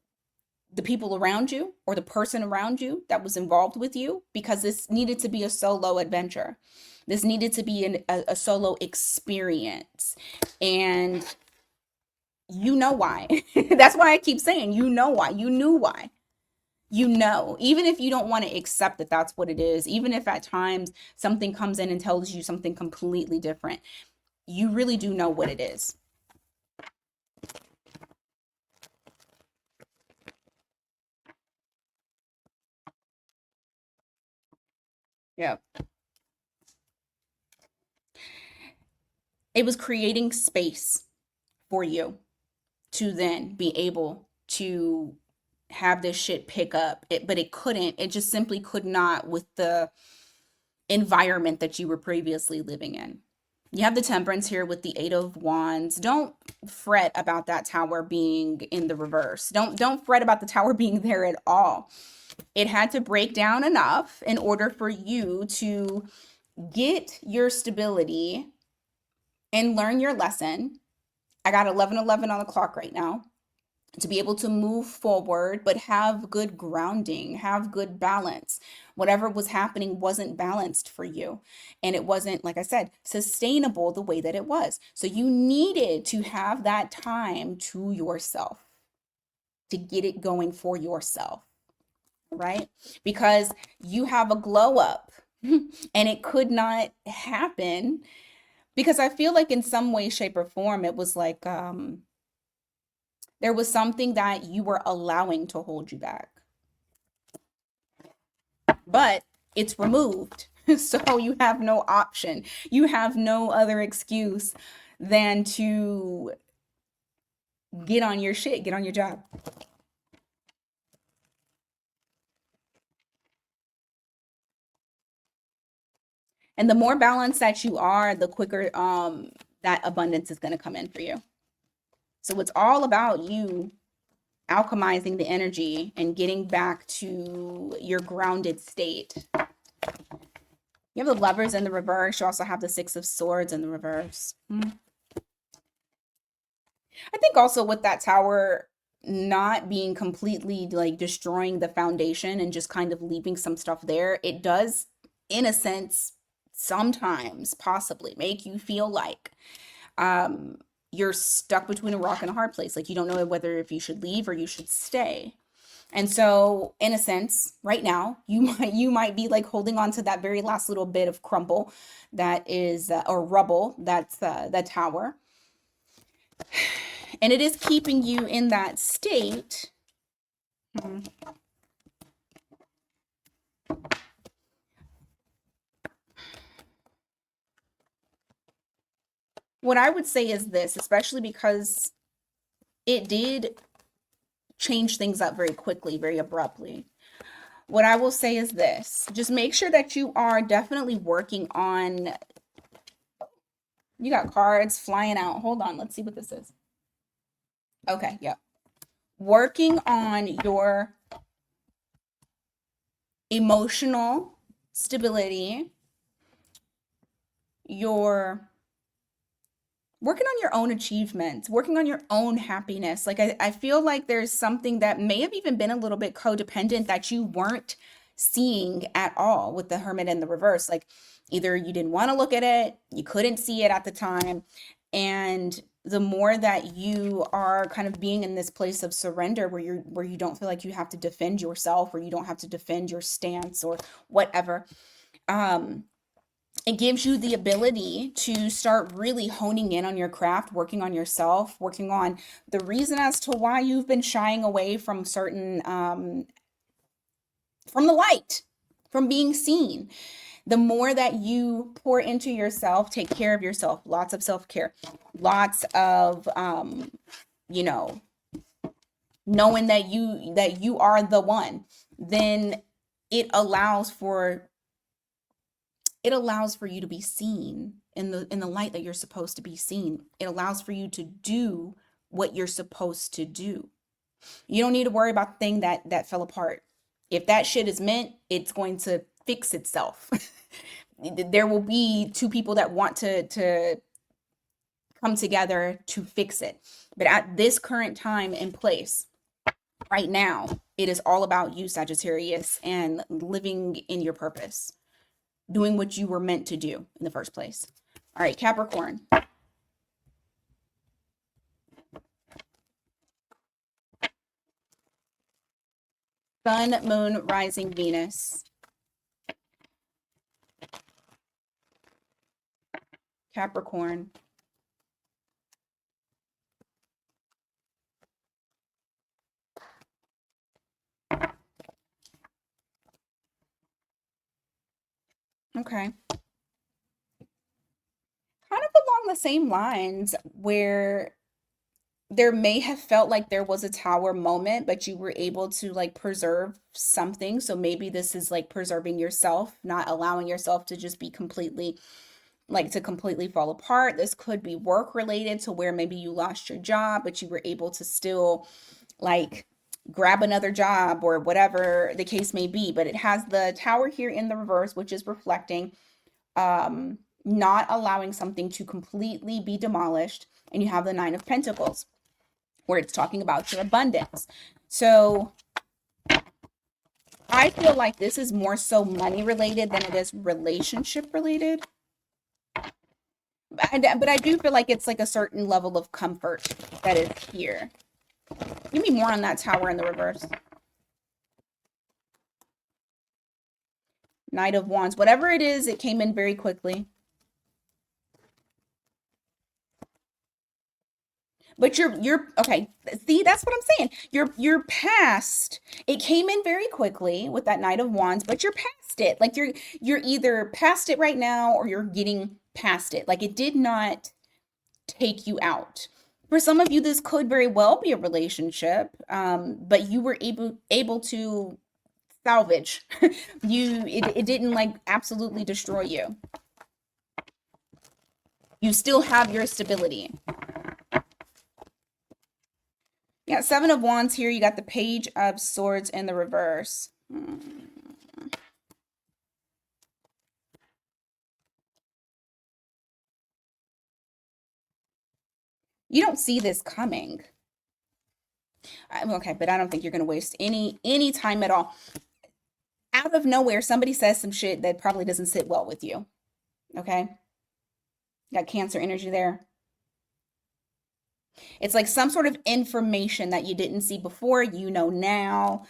the people around you or the person around you that was involved with you, because this needed to be a solo adventure. This needed to be a solo experience. And you know why. That's why I keep saying, you know why. You knew why. You know, even if you don't want to accept that that's what it is, even if at times something comes in and tells you something completely different, you really do know what it is. Yeah. It was creating space for you to then be able to have this shit pick up. But it couldn't. It just simply could not with the environment that you were previously living in. You have the Temperance here with the Eight of Wands. Don't fret about that Tower being in the reverse. Don't fret about the Tower being there at all. It had to break down enough in order for you to get your stability and learn your lesson. I got 11:11 on the clock right now. To be able to move forward, but have good grounding, have good balance. Whatever was happening wasn't balanced for you. And it wasn't, like I said, sustainable the way that it was. So you needed to have that time to yourself to get it going for yourself, right? Because you have a glow up and it could not happen because I feel like in some way, shape, or form, it was like, there was something that you were allowing to hold you back, but it's removed. So you have no option. You have no other excuse than to get on your shit, get on your job. And the more balanced that you are, the quicker that abundance is going to come in for you. So it's all about you alchemizing the energy and getting back to your grounded state. You have the Lovers in the reverse. You also have the Six of Swords in the reverse. I think also with that Tower not being completely like destroying the foundation and just kind of leaving some stuff there, it does, in a sense, sometimes possibly make you feel like you're stuck between a rock and a hard place. Like you don't know whether if you should leave or you should stay. And so, in a sense, right now, you might be like holding on to that very last little bit of crumble that is or rubble that's the Tower, and it is keeping you in that state. What I would say is this, especially because it did change things up very quickly, very abruptly. What I will say is this, just make sure that you are definitely working on, you got cards flying out. Hold on, let's see what this is. Okay, yeah. Working on your emotional stability, your working on your own achievements, working on your own happiness. Like I feel like there's something that may have even been a little bit codependent that you weren't seeing at all with the Hermit in the reverse. Like either you didn't want to look at it, you couldn't see it at the time. And the more that you are kind of being in this place of surrender where you don't feel like you have to defend yourself, or you don't have to defend your stance or whatever, um it gives you the ability to start really honing in on your craft, working on yourself, working on the reason as to why you've been shying away from certain from the light, from being seen. The more that you pour into yourself, take care of yourself, lots of self-care, lots of you know, knowing that you are the one, then it allows for it allows for you to be seen in the light that you're supposed to be seen. It allows for you to do what you're supposed to do. You don't need to worry about the thing that fell apart. If that shit is meant, it's going to fix itself. There will be two people that want to come together to fix it. But at this current time and place, right now, it is all about you, Sagittarius, and living in your purpose, doing what you were meant to do in the first place. All right, Capricorn. Sun, Moon, Rising, Venus. Capricorn. Okay. Kind of along the same lines, where there may have felt like there was a tower moment, but you were able to like preserve something. So maybe this is like preserving yourself, not allowing yourself to just be completely like to completely fall apart. This could be work related, to where maybe you lost your job, but you were able to still like grab another job or whatever the case may be. But it has the tower here in the reverse, which is reflecting not allowing something to completely be demolished. And you have the Nine of Pentacles, where it's talking about your abundance. So I feel like this is more so money related than it is relationship related. But I do feel like it's like a certain level of comfort that is here. Give me more on that tower in the reverse. Knight of Wands. Whatever it is, it came in very quickly. But you're okay. See, that's what I'm saying. You're past. It came in very quickly with that Knight of Wands, but you're past it. Like you're either past it right now, or you're getting past it. Like it did not take you out. For some of you, this could very well be a relationship, but you were able to salvage. It didn't like absolutely destroy you. You still have your stability. Yeah, Seven of Wands here. You got the Page of Swords in the reverse. You don't see this coming. Okay, but I don't think you're going to waste any time at all. Out of nowhere, somebody says some shit that probably doesn't sit well with you. Okay? Got Cancer energy there. It's like some sort of information that you didn't see before, you know now.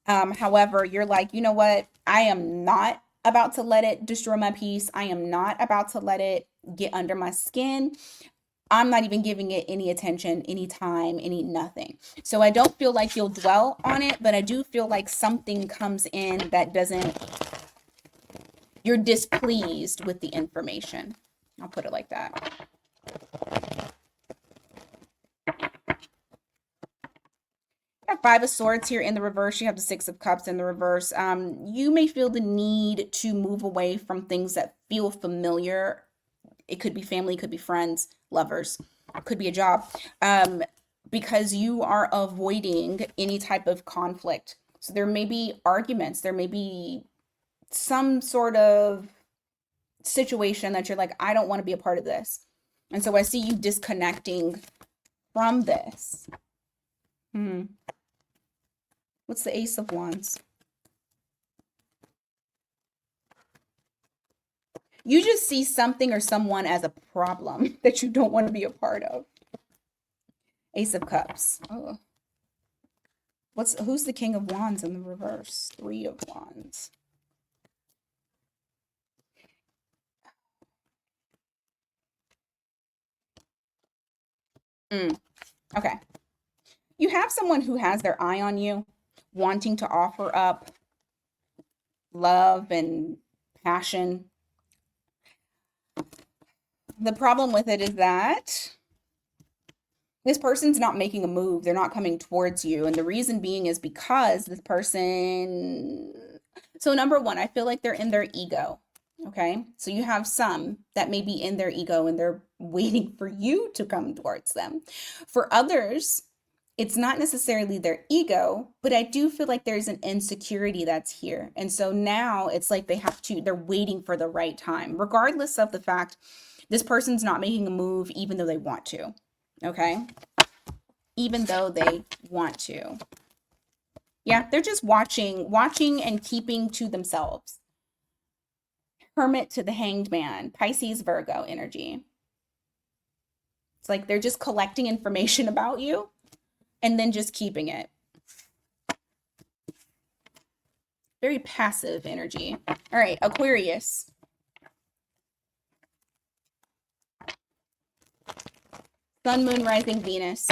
However, you're like, you know what? I am not about to let it destroy my peace. I am not about to let it get under my skin. I'm not even giving it any attention, any time, any nothing. So I don't feel like you'll dwell on it, but I do feel like something comes in that doesn't, you're displeased with the information. I'll put it like that. Got Five of Swords here in the reverse. You have the Six of Cups in the reverse. You may feel the need to move away from things that feel familiar. It could be family, could be friends, lovers, could be a job, because you are avoiding any type of conflict. So there may be arguments, there may be some sort of situation that you're like, I don't want to be a part of this. And so I see you disconnecting from this. What's the Ace of Wands? You just see something or someone as a problem that you don't want to be a part of. Ace of Cups. Oh. Who's the King of Wands in the reverse? Three of Wands. Okay. You have someone who has their eye on you, wanting to offer up love and passion. The problem with it is that this person's not making a move. They're not coming towards you. And the reason being is because this person. So, number one, I feel like they're in their ego. Okay. So, you have some that may be in their ego and they're waiting for you to come towards them. For others, it's not necessarily their ego, but I do feel like there's an insecurity that's here. And so now it's like they're waiting for the right time, regardless of the fact this person's not making a move, even though they want to. Okay. Even though they want to. Yeah, they're just watching and keeping to themselves. Hermit to the Hanged Man, Pisces, Virgo energy. It's like they're just collecting information about you and then just keeping it. Very passive energy. All right, Aquarius. Sun, Moon, Rising, Venus.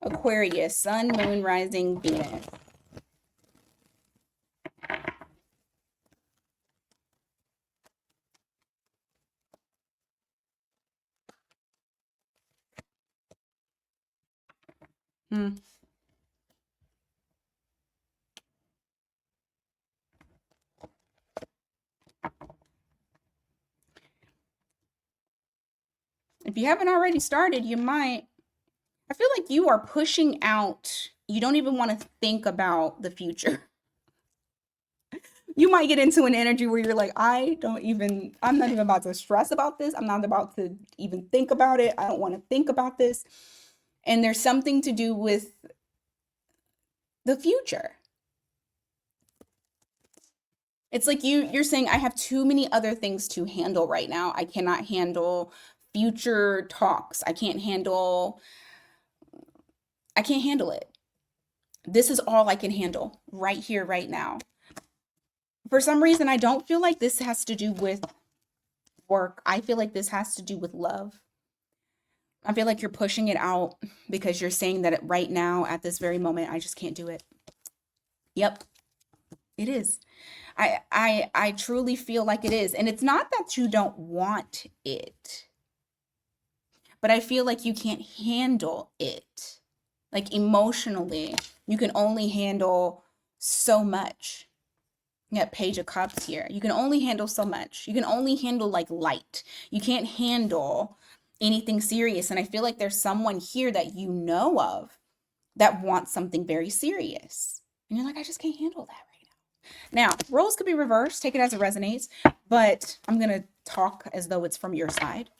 Aquarius, Sun, Moon, Rising, Venus. If you haven't already started, you might. I feel like you are pushing out. You don't even want to think about the future. You might get into an energy where you're like, I'm not even about to stress about this. I'm not about to even think about it. I don't want to think about this. And there's something to do with the future. It's like you're saying, I have too many other things to handle right now. I cannot handle future talks. I can't handle it. This is all I can handle right here, right now. For some reason, I don't feel like this has to do with work. I feel like this has to do with love. I feel like you're pushing it out because you're saying that right now, at this very moment, I just can't do it. Yep, it is. I truly feel like it is. And it's not that you don't want it, but I feel like you can't handle it. Like emotionally, you can only handle so much. You got Page of Cups here. You can only handle so much. You can only handle like light. You can't handle anything serious. And I feel like there's someone here that you know of that wants something very serious. And you're like, I just can't handle that right now. Now, roles could be reversed. Take it as it resonates. But I'm going to talk as though it's from your side.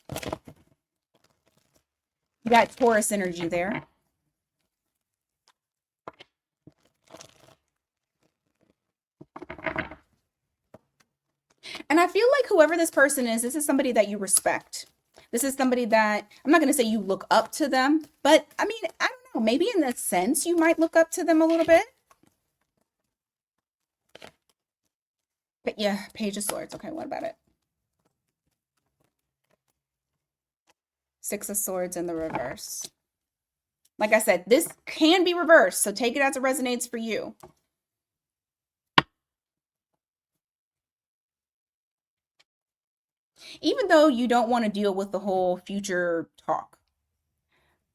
You got Taurus energy there. And I feel like whoever this person is, this is somebody that you respect. This is somebody that, I'm not going to say you look up to them, but I mean, I don't know, maybe in a sense you might look up to them a little bit. But yeah, Page of Swords. Okay, what about it? Six of Swords in the reverse. Like I said, this can be reversed, so take it as it resonates for you. Even though you don't want to deal with the whole future talk,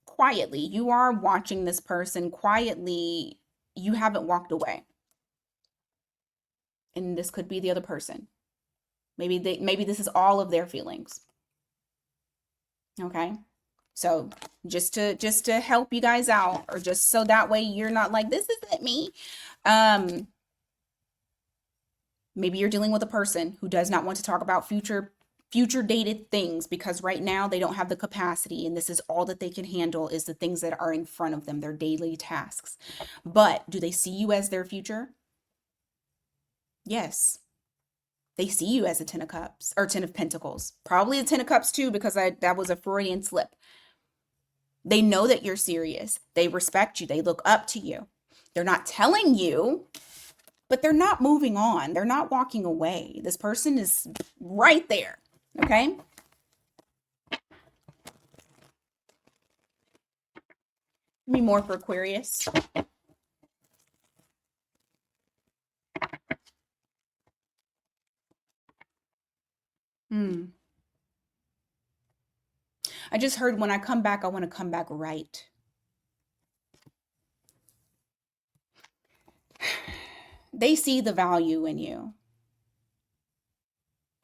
quietly, you are watching this person quietly. You haven't walked away. And this could be the other person. Maybe this is all of their feelings. Okay? So, just to help you guys out, or just so that way you're not like, this isn't me. Maybe you're dealing with a person who does not want to talk about future dated things because right now they don't have the capacity, and this is all that they can handle is the things that are in front of them, their daily tasks. But do they see you as their future? Yes. They see you as a 10 of cups or 10 of pentacles. Probably a 10 of cups too, because that was a Freudian slip. They know that you're serious. They respect you. They look up to you. They're not telling you, but they're not moving on. They're not walking away. This person is right there. Okay? Give me more for Aquarius. I just heard when I come back, I want to come back right. They see the value in you.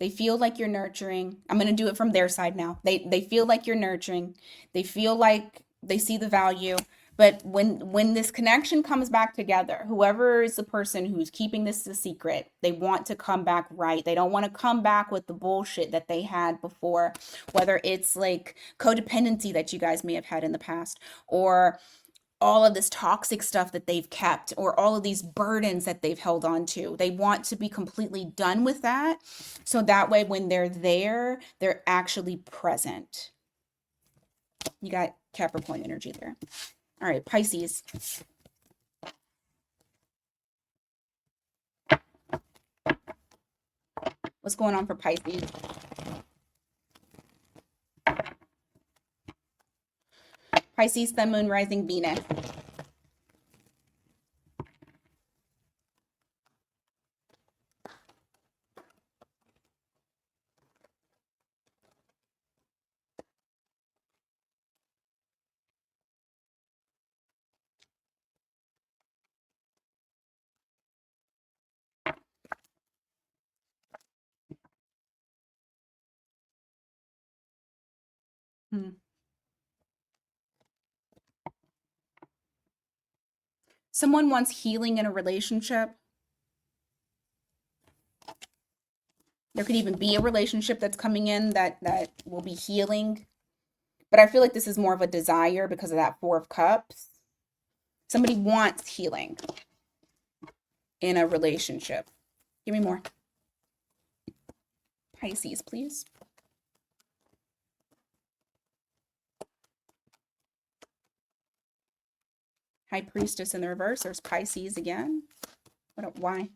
They feel like you're nurturing. I'm going to do it from their side now. They feel like you're nurturing. They feel like they see the value. But when this connection comes back together, whoever is the person who's keeping this a secret, they want to come back right. They don't want to come back with the bullshit that they had before, whether it's like codependency that you guys may have had in the past, or all of this toxic stuff that they've kept, or all of these burdens that they've held on to. They want to be completely done with that. So that way, when they're there, they're actually present. You got Capricorn energy there. All right, Pisces. What's going on for Pisces? Pisces, Sun, Moon, Rising, Venus. Hmm. Someone wants healing in a relationship. There could even be a relationship that's coming in that will be healing. But I feel like this is more of a desire because of that Four of Cups. Somebody wants healing in a relationship. Give me more. Pisces, please. High Priestess in the reverse. There's Pisces again. Why?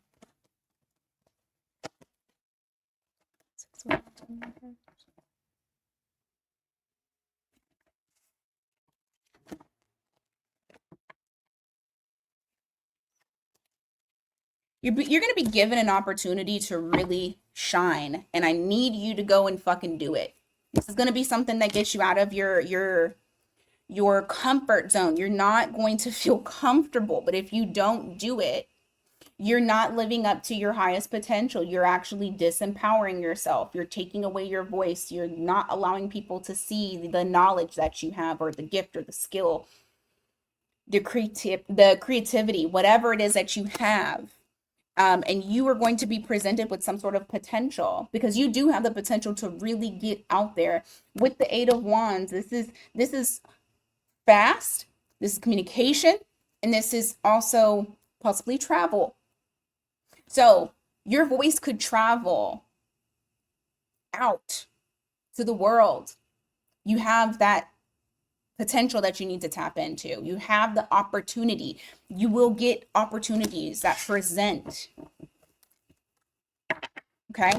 You're going to be given an opportunity to really shine, and I need you to go and fucking do it. This is going to be something that gets you out of your comfort zone. You're not going to feel comfortable, but if you don't do it, you're not living up to your highest potential. You're actually disempowering yourself. You're taking away your voice. You're not allowing people to see the knowledge that you have, or the gift, or the skill, the creativity, whatever it is that you have. And you are going to be presented with some sort of potential, because you do have the potential to really get out there. With the Eight of Wands, this is fast, this is communication, and this is also possibly travel. So your voice could travel out to the world. You have that potential that you need to tap into. You have the opportunity. You will get opportunities that present. Okay?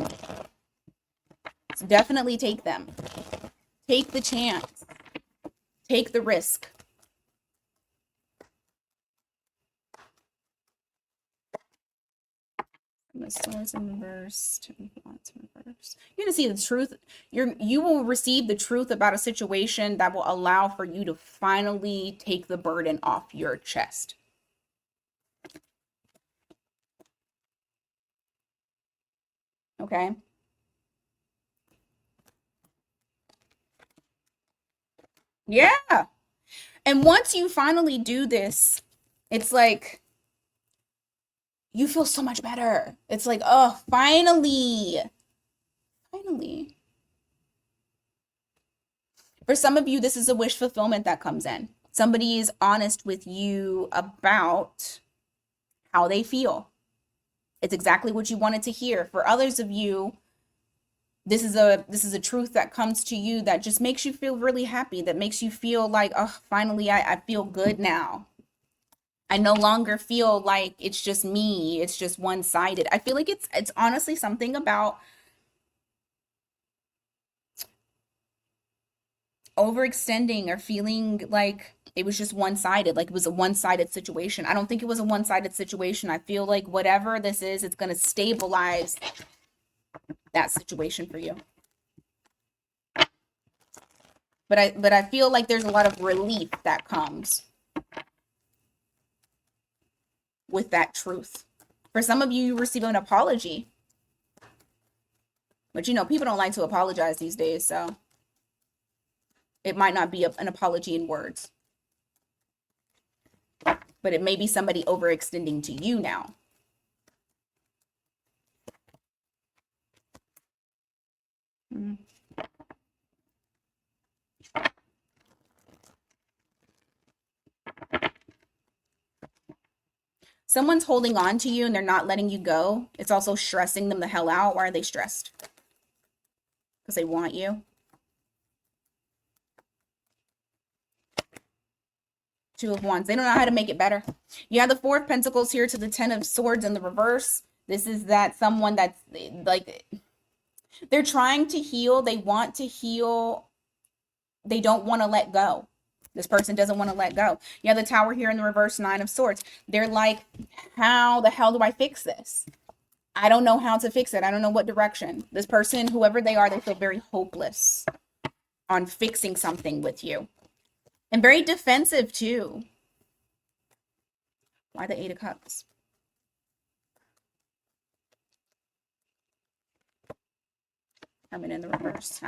So definitely take them. Take the chance. Take the risk. The Swords in reverse, Ten of Wands in reverse. You're gonna see the truth. You will receive the truth about a situation that will allow for you to finally take the burden off your chest. Okay. Yeah. And once you finally do this, it's like you feel so much better. It's like, oh, finally, finally. For some of you, this is a wish fulfillment that comes in. Somebody is honest with you about how they feel. It's exactly what you wanted to hear. For others of you, this is a truth that comes to you that just makes you feel really happy, that makes you feel like, oh, finally I feel good now. I no longer feel like it's just me, it's just one-sided. I feel like it's honestly something about overextending or feeling like it was just one-sided, like it was a one-sided situation. I don't think it was a one-sided situation. I feel like whatever this is, it's going to stabilize that situation for you. But I feel like there's a lot of relief that comes with that truth. For some of you, you receive an apology. But people don't like to apologize these days, so it might not be an apology in words. But it may be somebody overextending to you now. Mm. Someone's holding on to you and they're not letting you go. It's also stressing them the hell out. Why are they stressed? Because they want you. Two of Wands. They don't know how to make it better. You have the Four of Pentacles here to the Ten of Swords in the reverse. This is that someone that's like, they're trying to heal. They want to heal. They don't want to let go. This person doesn't want to let go. You have the Tower here in the reverse, Nine of Swords. They're like, how the hell do I fix this? I don't know how to fix it. I don't know what direction. This person, whoever they are, they feel very hopeless on fixing something with you. And very defensive too. Why the Eight of Cups? Hermit in the reverse.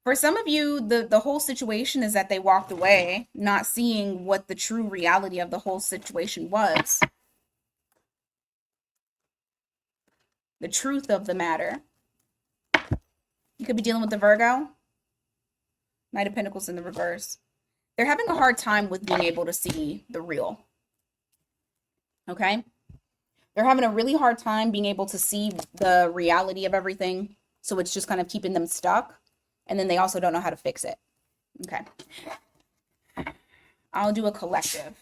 For some of you, the whole situation is that they walked away, not seeing what the true reality of the whole situation was. The truth of the matter. You could be dealing with the Virgo. Knight of Pentacles in the reverse. They're having a hard time with being able to see the real. Okay? They're having a really hard time being able to see the reality of everything. So it's just kind of keeping them stuck. And then they also don't know how to fix it. Okay. I'll do a collective.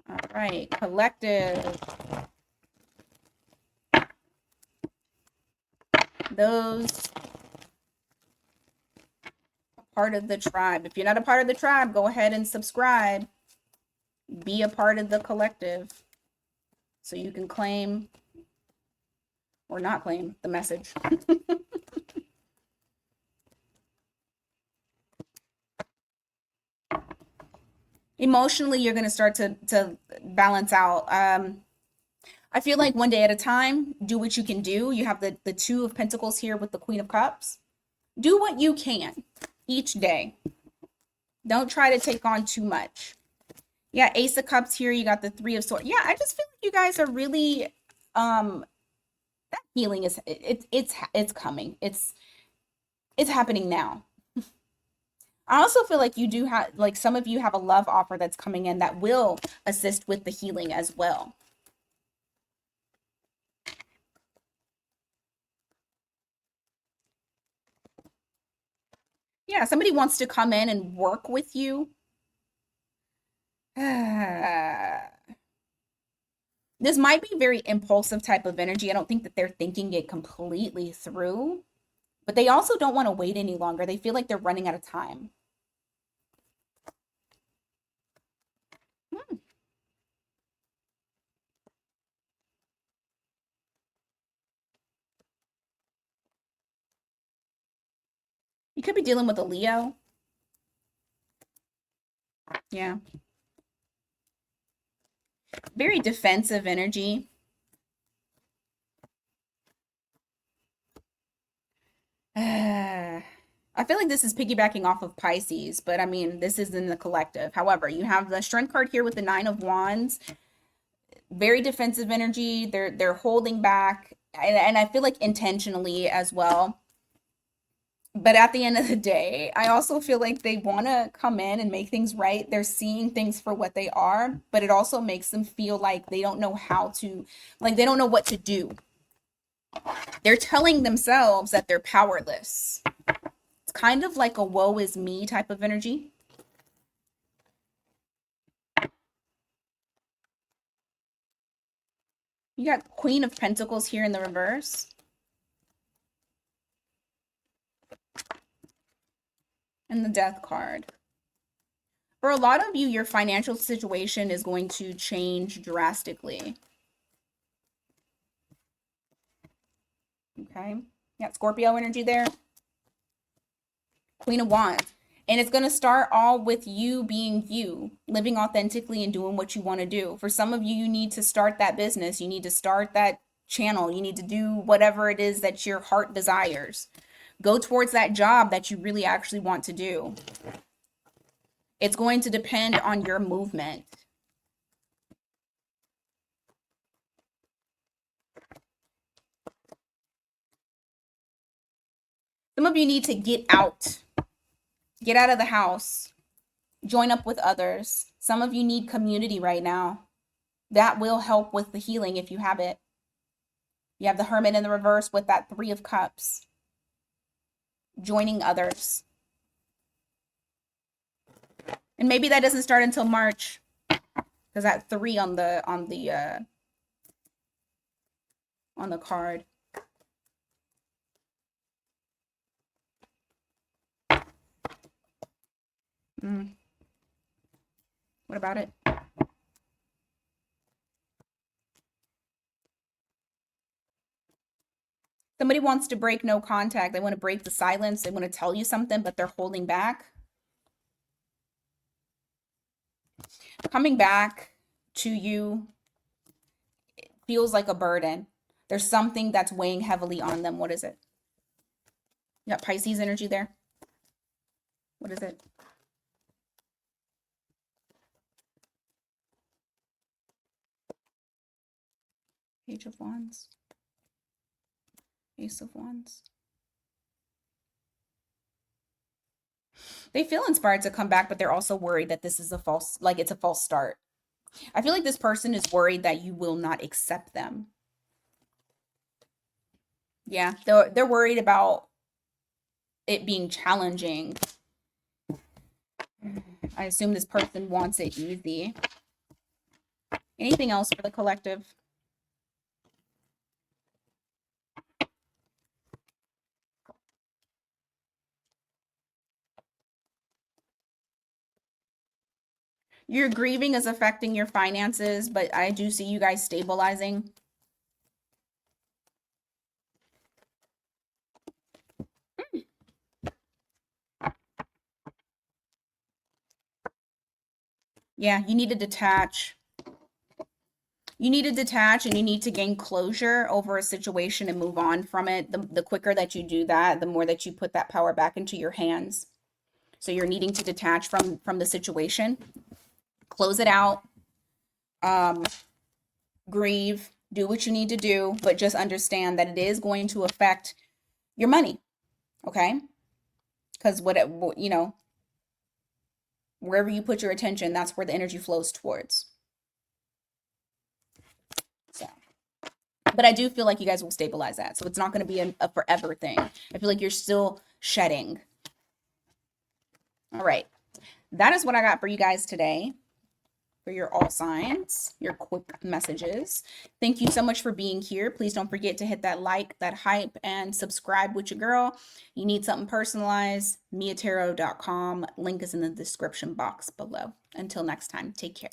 All right. Collective. Those part of the tribe. If you're not a part of the tribe, go ahead and subscribe. Be a part of the collective so you can claim or not claim the message. Emotionally, you're going to start to balance out. I feel like one day at a time, do what you can do. You have the Two of Pentacles here with the Queen of Cups. Do what you can each day. Don't try to take on too much. Yeah, Ace of Cups here. You got the Three of Swords. Yeah, I just feel like you guys are really, that healing is, it's coming. It's happening now. I also feel like you do have, like some of you have a love offer that's coming in that will assist with the healing as well. Yeah, somebody wants to come in and work with you. This might be very impulsive type of energy. I don't think that they're thinking it completely through, but they also don't want to wait any longer. They feel like they're running out of time. You could be dealing with a Leo. Yeah. Very defensive energy. I feel like this is piggybacking off of Pisces, but I mean, this is in the collective. However, you have the Strength card here with the Nine of Wands. Very defensive energy. They're holding back, and I feel like intentionally as well. But at the end of the day, I also feel like they want to come in and make things right. They're seeing things for what they are, but it also makes them feel like they don't know how to, like they don't know what to do. They're telling themselves that they're powerless. It's kind of like a woe is me type of energy. You got Queen of Pentacles here in the reverse. And the Death card. For a lot of you, your financial situation is going to change drastically. Okay. Got Scorpio energy there. Queen of Wands. And it's going to start all with you being you, living authentically and doing what you want to do. For some of you, you need to start that business. You need to start that channel. You need to do whatever it is that your heart desires. Go towards that job that you really actually want to do. It's going to depend on your movement. Some of you need to get out. Get out of the house. Join up with others. Some of you need community right now. That will help with the healing if you have it. You have the Hermit in the reverse with that Three of Cups. Joining others. And maybe that doesn't start until March. Because that 3 on the card. What about it? Somebody wants to break no contact. They want to break the silence. They want to tell you something, but they're holding back. Coming back to you feels like a burden. There's something that's weighing heavily on them. What is it? You got Pisces energy there. What is it? Page of Wands. Ace of Wands. They feel inspired to come back, but they're also worried that this is a false, like it's a false start. I feel like this person is worried that you will not accept them. Yeah, they're worried about it being challenging. I assume this person wants it easy. Anything else for the collective? Your grieving is affecting your finances, but I do see you guys stabilizing. Yeah, you need to detach. You need to detach and you need to gain closure over a situation and move on from it. The quicker that you do that, the more that you put that power back into your hands. So you're needing to detach from the situation, close it out, grieve, do what you need to do, but just understand that it is going to affect your money, okay? Because wherever you put your attention, that's where the energy flows towards. So, but I do feel like you guys will stabilize that. So it's not going to be a forever thing. I feel like you're still shedding. All right. That is what I got for you guys today. For your all signs, your quick messages. Thank you so much for being here. Please don't forget to hit that like, that hype, and subscribe with your girl. You need something personalized, miatarot.com. Link is in the description box below. Until next time, take care.